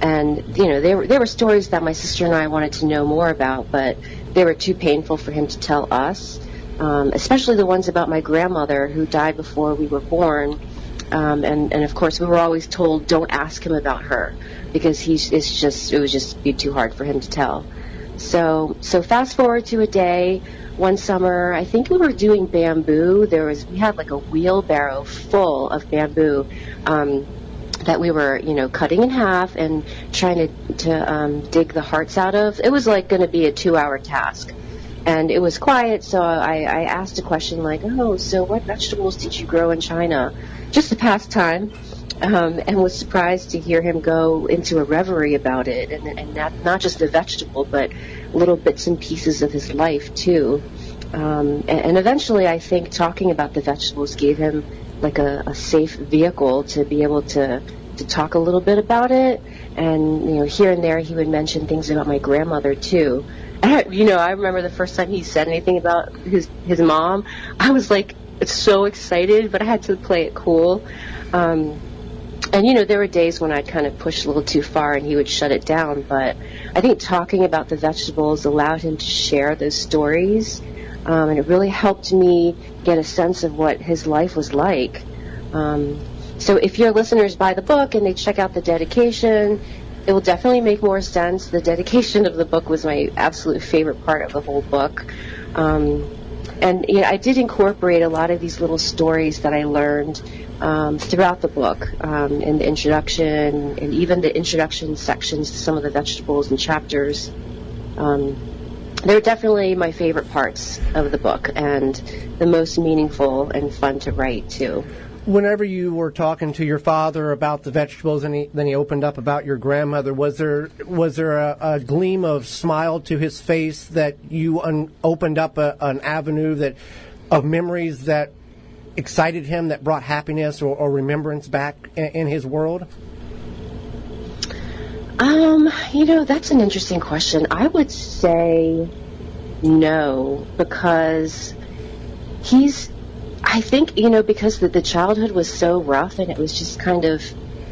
And there were stories that my sister and I wanted to know more about, but they were too painful for him to tell us. Especially the ones about my grandmother who died before we were born, and of course we were always told don't ask him about her because it would just be too hard for him to tell. So fast forward to a day, one summer, I think we were doing bamboo. We had like a wheelbarrow full of bamboo that we were cutting in half and trying to dig the hearts out of. It was like going to be a 2-hour task. And it was quiet, so I asked a question like, so what vegetables did you grow in China? Just to pass time, and was surprised to hear him go into a reverie about it, and not just the vegetable, but little bits and pieces of his life, too. And eventually, I think talking about the vegetables gave him like a safe vehicle to be able to talk a little bit about it. And, here and there, he would mention things about my grandmother, too. I remember the first time he said anything about his mom, I was like so excited, but I had to play it cool. And, you know, there were days when I'd kind of push a little too far and he would shut it down. But I think talking about the vegetables allowed him to share those stories. And it really helped me get a sense of what his life was like. So if your listeners buy the book and they check out the dedication, it will definitely make more sense. The dedication of the book was my absolute favorite part of the whole book. And you know, I did incorporate a lot of these little stories that I learned throughout the book, in the introduction and even the introduction sections to some of the vegetables and chapters. They're definitely my favorite parts of the book and the most meaningful and fun to write too. Whenever you were talking to your father about the vegetables, and then he opened up about your grandmother, was there a gleam of smile to his face that you opened up an avenue of memories that excited him, that brought happiness or remembrance back in his world? You know, that's an interesting question. I would say no, because I think, you know, because the childhood was so rough and it was just kind of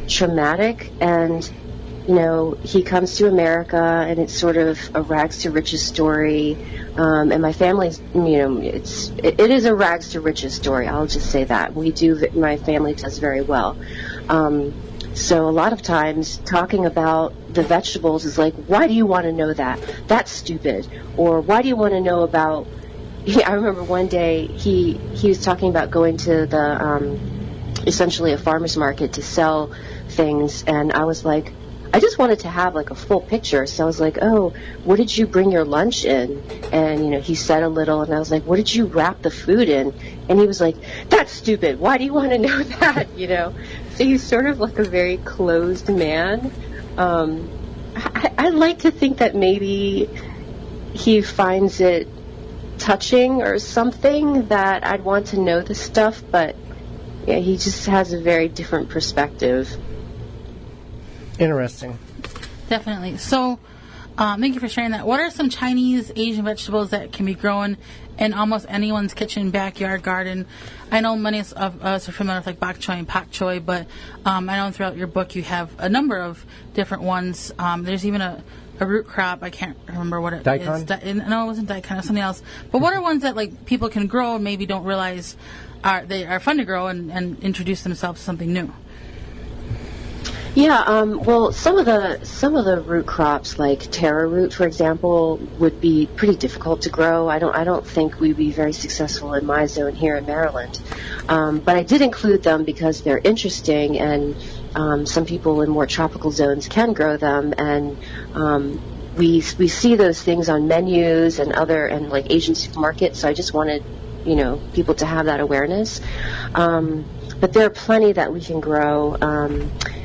traumatic, and, you know, he comes to America and it's sort of a rags to riches story, and my family's, you know, it is a rags to riches story, I'll just say that. My family does very well. So a lot of times talking about the vegetables is like, why do you want to know that? That's stupid. Or why do you want to know about... I remember one day he was talking about going to the essentially a farmer's market to sell things, and I was like, I just wanted to have like a full picture. So I was like, oh, what did you bring your lunch in? And, you know, he said a little, and I was like, what did you wrap the food in? And he was like, that's stupid. Why do you want to know that? You know? So he's sort of like a very closed man. I'd like to think that maybe he finds it touching or something, that I'd want to know this stuff, but yeah, he just has a very different perspective. Interesting. Definitely. So, thank you for sharing that. What are some Chinese, Asian vegetables that can be grown in almost anyone's kitchen, backyard, garden? I know many of us are familiar with like bok choy and pak choy, but I know throughout your book you have a number of different ones. There's even a root crop. I can't remember what it daikon? is. No, it wasn't daikon. It was something else. But what are ones that like people can grow and maybe don't realize they are fun to grow and introduce themselves to something new? Yeah, well, some of the root crops, like taro root, for example, would be pretty difficult to grow. I don't think we'd be very successful in my zone here in Maryland. But I did include them because they're interesting, and some people in more tropical zones can grow them, and we see those things on menus and like Asian supermarkets. So I just wanted, you know, people to have that awareness. But there are plenty that we can grow.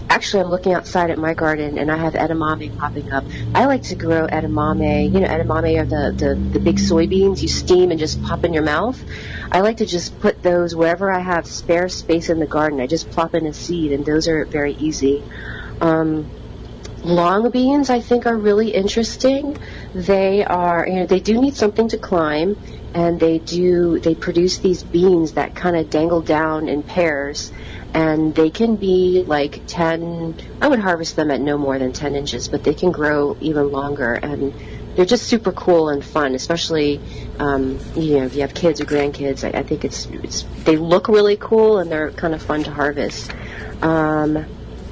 Actually, I'm looking outside at my garden, and I have edamame popping up. I like to grow edamame. You know, edamame are the big soybeans you steam and just pop in your mouth. I like to just put those wherever I have spare space in the garden. I just plop in a seed, and those are very easy. Long beans, I think, are really interesting. They are, you know, they do need something to climb, and they produce these beans that kind of dangle down in pairs. And they can be like 10, I would harvest them at no more than 10 inches, but they can grow even longer. And they're just super cool and fun, especially, you know, if you have kids or grandkids. I think they look really cool, and they're kind of fun to harvest.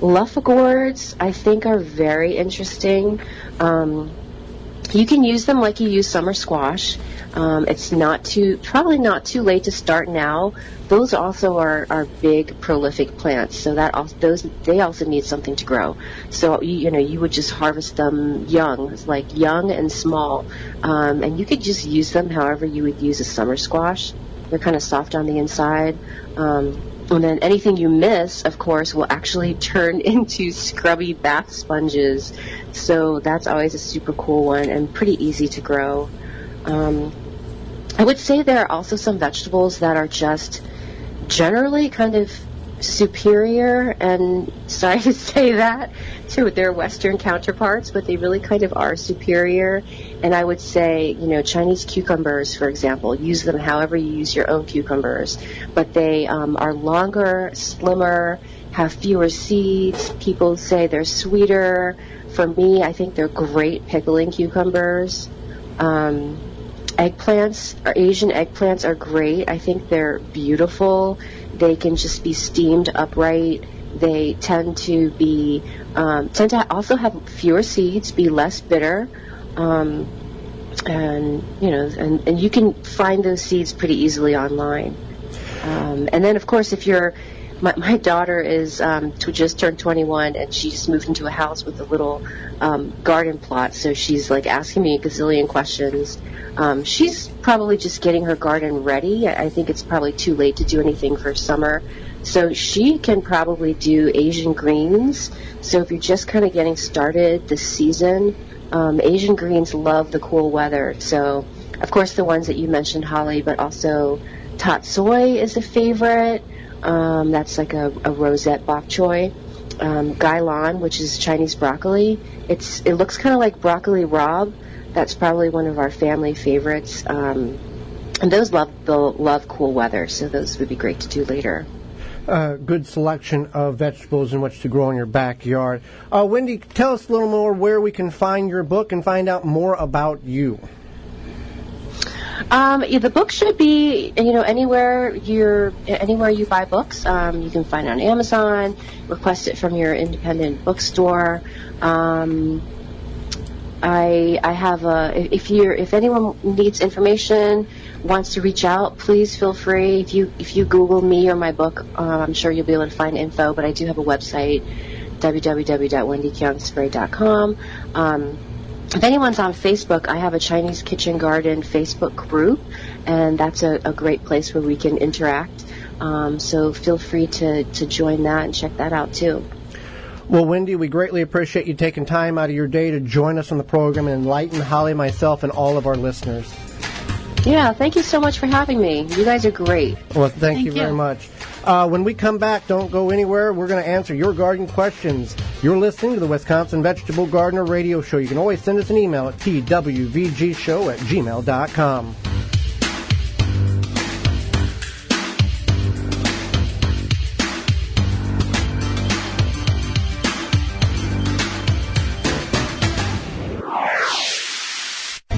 Luffagords, I think, are very interesting. You can use them like you use summer squash. It's probably not too late to start now. Those also are big, prolific plants, so they also need something to grow. So you would just harvest them young and small, and you could just use them however you would use a summer squash. They're kind of soft on the inside. And then anything you miss, of course, will actually turn into scrubby bath sponges. So that's always a super cool one and pretty easy to grow. I would say there are also some vegetables that are just generally kind of superior, and sorry to say that, to their Western counterparts, but they really kind of are superior. And I would say, Chinese cucumbers, for example, use them however you use your own cucumbers, but they are longer, slimmer, have fewer seeds. People say they're sweeter. For me, I think they're great pickling cucumbers. Eggplants, or Asian eggplants, are great. I think they're beautiful. They can just be steamed upright. They tend to also have fewer seeds, be less bitter, and you can find those seeds pretty easily online. And then, of course, if you're my daughter is just turned 21, and she just moved into a house with a little garden plot, so she's like asking me a gazillion questions. She's probably just getting her garden ready. I think it's probably too late to do anything for summer, so she can probably do Asian greens. So if you're just kind of getting started this season, Asian greens love the cool weather. So of course the ones that you mentioned, Holly, but also tatsoi is a favorite. That's like a rosette bok choy. Gailan, which is Chinese broccoli. It looks kind of like broccoli rabe. That's probably one of our family favorites. And those love cool weather, so those would be great to do later. Good selection of vegetables in which to grow in your backyard. Wendy, tell us a little more where we can find your book and find out more about you. The book should be, anywhere you buy books. You can find it on Amazon, request it from your independent bookstore. I have if anyone needs information, wants to reach out, please feel free. If you Google me or my book, I'm sure you'll be able to find info, but I do have a website, www.wendykiangspray.com. If anyone's on Facebook, I have a Chinese Kitchen Garden Facebook group, and that's a great place where we can interact. So feel free to join that and check that out too. Well, Wendy, we greatly appreciate you taking time out of your day to join us on the program and enlighten Holly, myself, and all of our listeners. Yeah, thank you so much for having me. You guys are great. Well, thank you very much. When we come back, don't go anywhere. We're going to answer your garden questions. You're listening to the Wisconsin Vegetable Gardener Radio Show. You can always send us an email at twvgshow@gmail.com.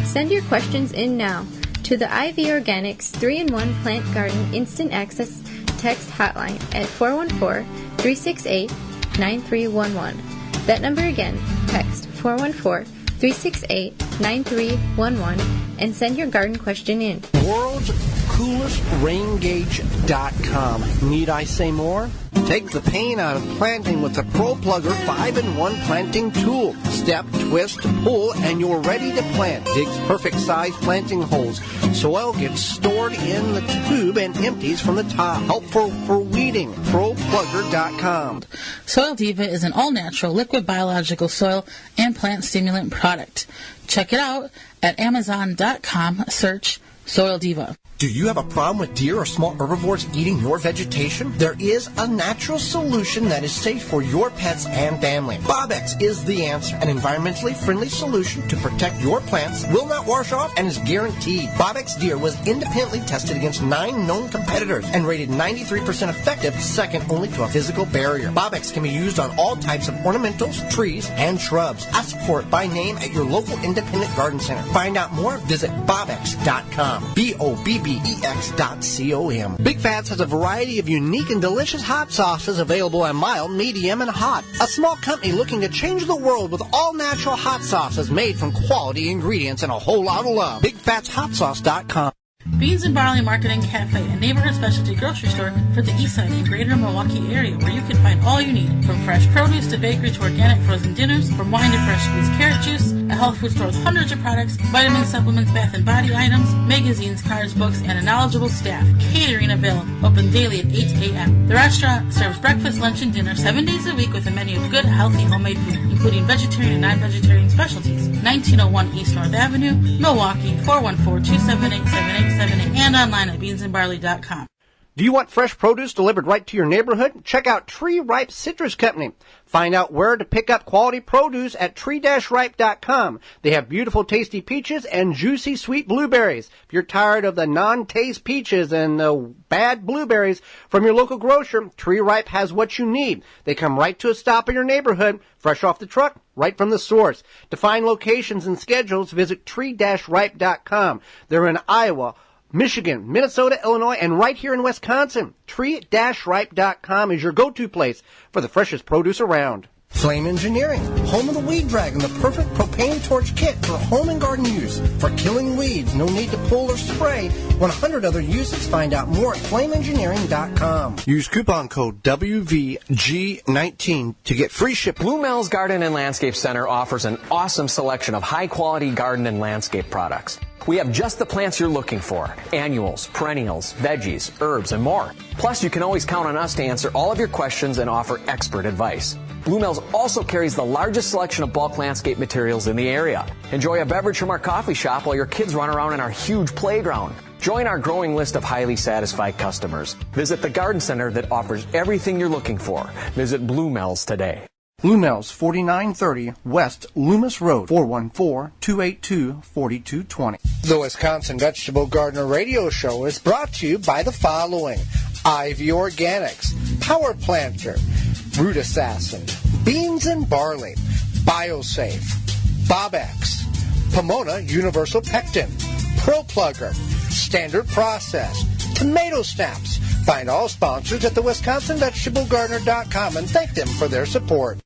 Send your questions in now to the IV Organics 3-in-1 Plant Garden Instant Access Text Hotline at 414-368-9311. That number again, text 414-368-9311 and send your garden question in. World's coolest raingauge.com. Need I say more? Take the pain out of planting with the Pro Plugger 5-in-1 planting tool. Step, twist, pull, and you're ready to plant. Digs perfect size planting holes. Soil gets stored in the tube and empties from the top. Helpful for weeding. ProPlugger.com. Soil Diva is an all-natural liquid biological soil and plant stimulant product. Check it out at Amazon.com. Search Soil Diva. Do you have a problem with deer or small herbivores eating your vegetation? There is a natural solution that is safe for your pets and family. Bobex is the answer. An environmentally friendly solution to protect your plants, will not wash off, and is guaranteed. Bobex Deer was independently tested against 9 known competitors and rated 93% effective, second only to a physical barrier. Bobex can be used on all types of ornamentals, trees, and shrubs. Ask for it by name at your local independent garden center. Find out more, visit bobex.com. BOBBEX.com. Big Fats has a variety of unique and delicious hot sauces available in mild, medium, and hot. A small company looking to change the world with all-natural hot sauces made from quality ingredients and a whole lot of love. BigFatsHotSauce.com. Beans and Barley Market and Cafe, a neighborhood specialty grocery store for the east side and greater Milwaukee area, where you can find all you need, from fresh produce to bakery to organic frozen dinners, from wine to fresh squeezed carrot juice, a health food store with hundreds of products, vitamins, supplements, bath and body items, magazines, cards, books, and a knowledgeable staff. Catering available, open daily at 8 a.m. The restaurant serves breakfast, lunch, and dinner 7 days a week with a menu of good, healthy, homemade food, including vegetarian and non-vegetarian specialties. 1901 East North Avenue, Milwaukee, 414-278-7878, and online at beansandbarley.com. Do you want fresh produce delivered right to your neighborhood? Check out Tree Ripe Citrus Company. Find out where to pick up quality produce at tree-ripe.com. They have beautiful, tasty peaches and juicy, sweet blueberries. If you're tired of the non-taste peaches and the bad blueberries from your local grocer, Tree Ripe has what you need. They come right to a stop in your neighborhood, fresh off the truck, right from the source. To find locations and schedules, visit tree-ripe.com. They're in Iowa, Michigan, Minnesota, Illinois, and right here in Wisconsin. Tree-ripe.com is your go-to place for the freshest produce around. Flame Engineering, home of the Weed Dragon, the perfect propane torch kit for home and garden use. For killing weeds, no need to pull or spray. 100 other uses. Find out more at flameengineering.com. Use coupon code WVG19 to get free shipping. Blue Mel's Garden and Landscape Center offers an awesome selection of high-quality garden and landscape products. We have just the plants you're looking for: annuals, perennials, veggies, herbs, and more. Plus, you can always count on us to answer all of your questions and offer expert advice. Blue Mel's also carries the largest selection of bulk landscape materials in the area. Enjoy a beverage from our coffee shop while your kids run around in our huge playground. Join our growing list of highly satisfied customers. Visit the garden center that offers everything you're looking for. Visit Blue Mel's today. Blue Mel's, 4930 West Loomis Road, 414-282-4220. The Wisconsin Vegetable Gardener Radio Show is brought to you by the following: Ivy Organics, Power Planter, Root Assassin, Beans and Barley, BioSafe, Bobex, Pomona Universal Pectin, Pro Plugger, Standard Process, Tomato Snaps. Find all sponsors at the WisconsinVegetableGardener.com and thank them for their support.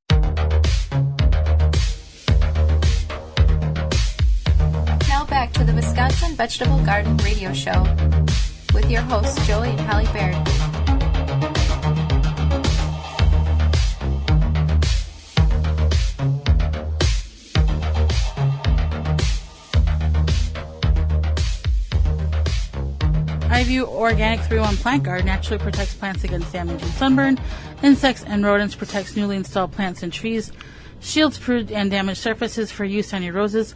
Now back to the Wisconsin Vegetable Garden Radio Show with your hosts, Joey and Holly Baird. iView Organic 3-1 Plant Guard naturally protects plants against damage and sunburn, insects, and rodents, protects newly installed plants and trees, shields pruned and damaged surfaces for use on your roses,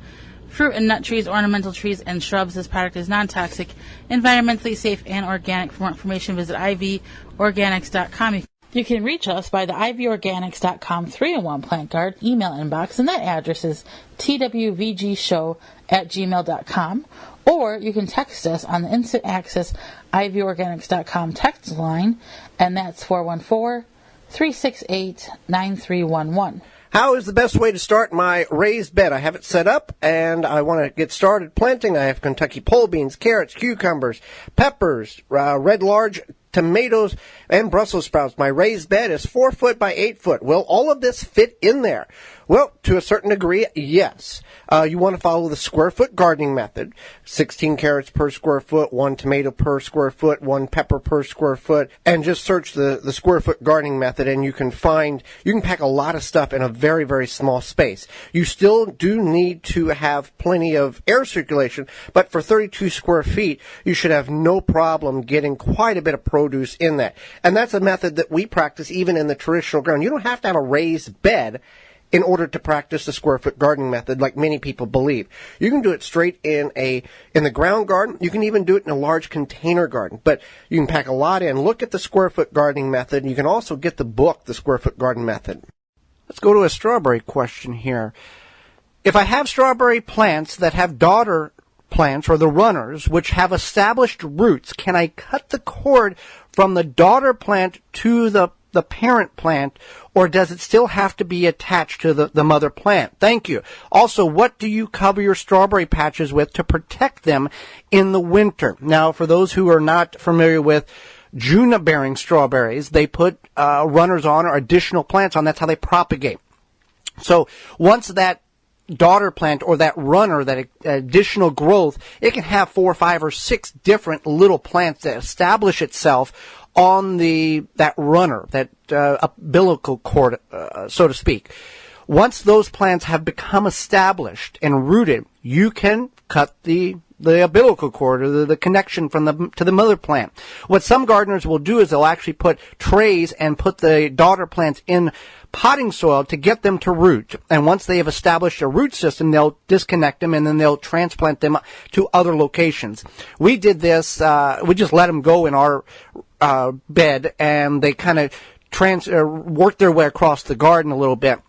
fruit and nut trees, ornamental trees, and shrubs. This product is non-toxic, environmentally safe, and organic. For more information, visit ivorganics.com. You can reach us by the ivorganics.com 3-in-1 Plant Guard email inbox, and that address is twvgshow@gmail.com. Or you can text us on the Instant Access ivorganics.com text line, and that's 414-368-9311. How is the best way to start my raised bed? I have it set up, and I want to get started planting. I have Kentucky pole beans, carrots, cucumbers, peppers, red large tomatoes, and Brussels sprouts. My raised bed is 4 foot by 8 foot. Will all of this fit in there? Well, to a certain degree, yes. You want to follow the square foot gardening method. 16 carrots per square foot, 1 tomato per square foot, 1 pepper per square foot, and just search the square foot gardening method, and you can pack a lot of stuff in a very, very small space. You still do need to have plenty of air circulation, but for 32 square feet, you should have no problem getting quite a bit of produce in that. And that's a method that we practice even in the traditional ground. You don't have to have a raised bed in order to practice the square foot gardening method like many people believe. You can do it straight in the ground garden. You can even do it in a large container garden, but you can pack a lot in. Look at the square foot gardening method. You can also get the book, The Square Foot Garden Method. Let's go to a strawberry question here. If I have strawberry plants that have daughter plants, or the runners, which have established roots, can I cut the cord from the daughter plant to the parent plant, or does it still have to be attached to the mother plant? Thank you. Also, what do you cover your strawberry patches with to protect them in the winter? Now, for those who are not familiar with Juna-bearing strawberries, they put runners on or additional plants on. That's how they propagate. So once that daughter plant or that runner, that additional growth, it can have 4, 5, or 6 different little plants that establish itself on that runner, that umbilical cord, so to speak. Once those plants have become established and rooted, you can cut the umbilical cord, or the connection to the mother plant. What some gardeners will do is they'll actually put trays and put the daughter plants in potting soil to get them to root. And once they have established a root system, they'll disconnect them and then they'll transplant them to other locations. We did this, we just let them go in our bed, and they kind of work their way across the garden a little bit.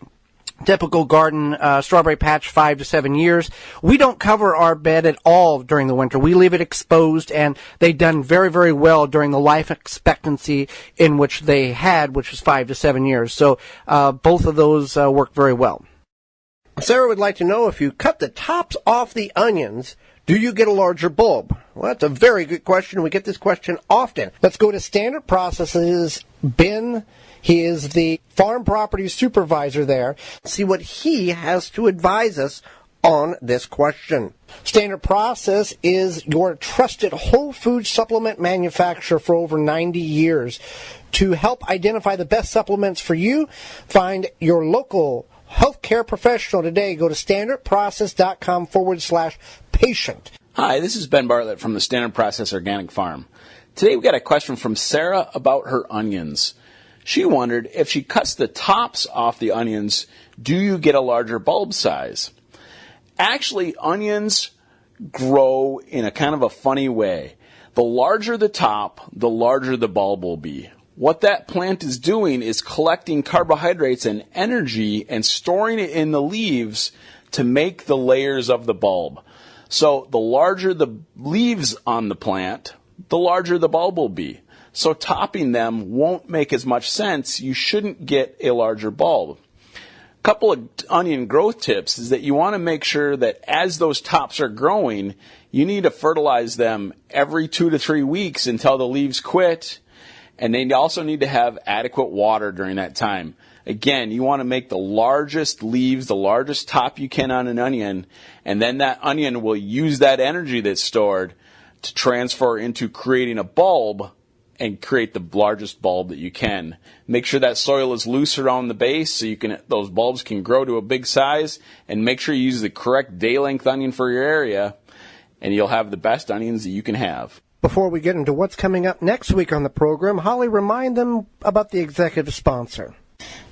Typical garden strawberry patch, 5 to 7 years. We don't cover our bed at all during the winter. We leave it exposed, and they've done very, very well during the life expectancy in which they had, which was 5 to 7 years. So both of those work very well. Sarah would like to know, if you cut the tops off the onions, do you get a larger bulb? Well, that's a very good question. We get this question often. Let's go to Standard Processes. Ben, he is the farm property supervisor there. See what he has to advise us on this question. Standard Process is your trusted whole food supplement manufacturer for over 90 years. To help identify the best supplements for you, find your local healthcare professional today. Go to standardprocess.com/patient. Hi, this is Ben Bartlett from the Standard Process Organic Farm. Today we got a question from Sarah about her onions. She wondered, if she cuts the tops off the onions, do you get a larger bulb size? Actually, onions grow in a kind of a funny way. The larger the top, the larger the bulb will be. What that plant is doing is collecting carbohydrates and energy and storing it in the leaves to make the layers of the bulb. So the larger the leaves on the plant, the larger the bulb will be. So topping them won't make as much sense. You shouldn't get a larger bulb. A couple of onion growth tips is that you want to make sure that as those tops are growing, you need to fertilize them every 2 to 3 weeks until the leaves quit. And then you also need to have adequate water during that time. Again, you want to make the largest leaves, the largest top you can on an onion, and then that onion will use that energy that's stored to transfer into creating a bulb and create the largest bulb that you can. Make sure that soil is loose around the base so those bulbs can grow to a big size, and make sure you use the correct day-length onion for your area, and you'll have the best onions that you can have. Before we get into what's coming up next week on the program, Holly, remind them about the executive sponsor.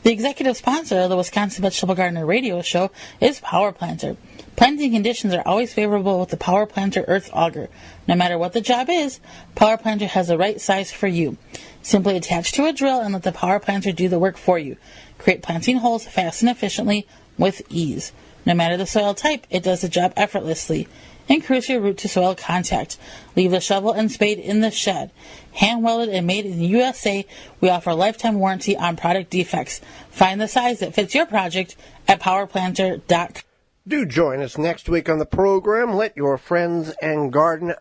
The executive sponsor of the Wisconsin Vegetable Gardener radio show is Power Planter. Planting conditions are always favorable with the Power Planter Earth Auger. No matter what the job is, Power Planter has the right size for you. Simply attach to a drill and let the Power Planter do the work for you. Create planting holes fast and efficiently with ease. No matter the soil type, it does the job effortlessly. Increase your root to soil contact. Leave the shovel and spade in the shed. Hand welded and made in the USA, we offer a lifetime warranty on product defects. Find the size that fits your project at powerplanter.com. Do join us next week on the program. Let your friends and garden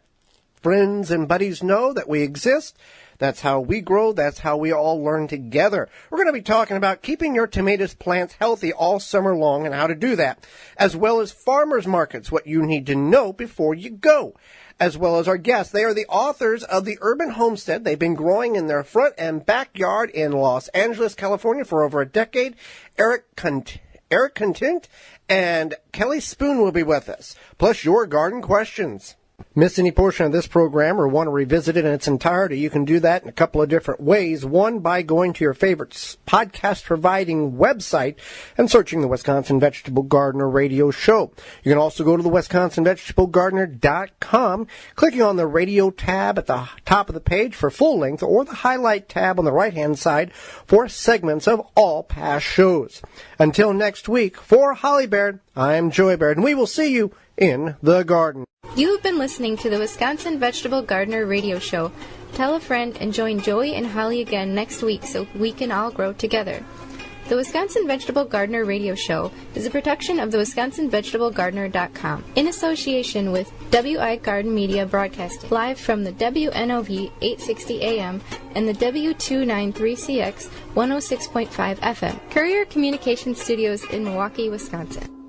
friends and buddies know that we exist. That's how we grow. That's how we all learn together. We're going to be talking about keeping your tomatoes plants healthy all summer long and how to do that, as well as farmers markets, what you need to know before you go, as well as our guests. They are the authors of The Urban Homestead. They've been growing in their front and backyard in Los Angeles, California for over a decade. Eric Content and Kelly Spoon will be with us, plus your garden questions. Miss any portion of this program or want to revisit it in its entirety, you can do that in a couple of different ways. One, by going to your favorite podcast providing website and searching the Wisconsin Vegetable Gardener radio show. You can also go to the WisconsinVegetableGardener.com, clicking on the radio tab at the top of the page for full length, or the highlight tab on the right-hand side for segments of all past shows. Until next week, for Holly Baird, I'm Joey Baird, and we will see you in the garden. You have been listening to the Wisconsin Vegetable Gardener radio show. Tell a friend and join Joey and Holly again next week so we can all grow together. The Wisconsin Vegetable Gardener radio show is a production of the WisconsinVegetableGardener.com in association with WI Garden Media Broadcasting, live from the WNOV 860 AM and the W293CX 106.5 FM, Courier Communication Studios in Milwaukee, Wisconsin.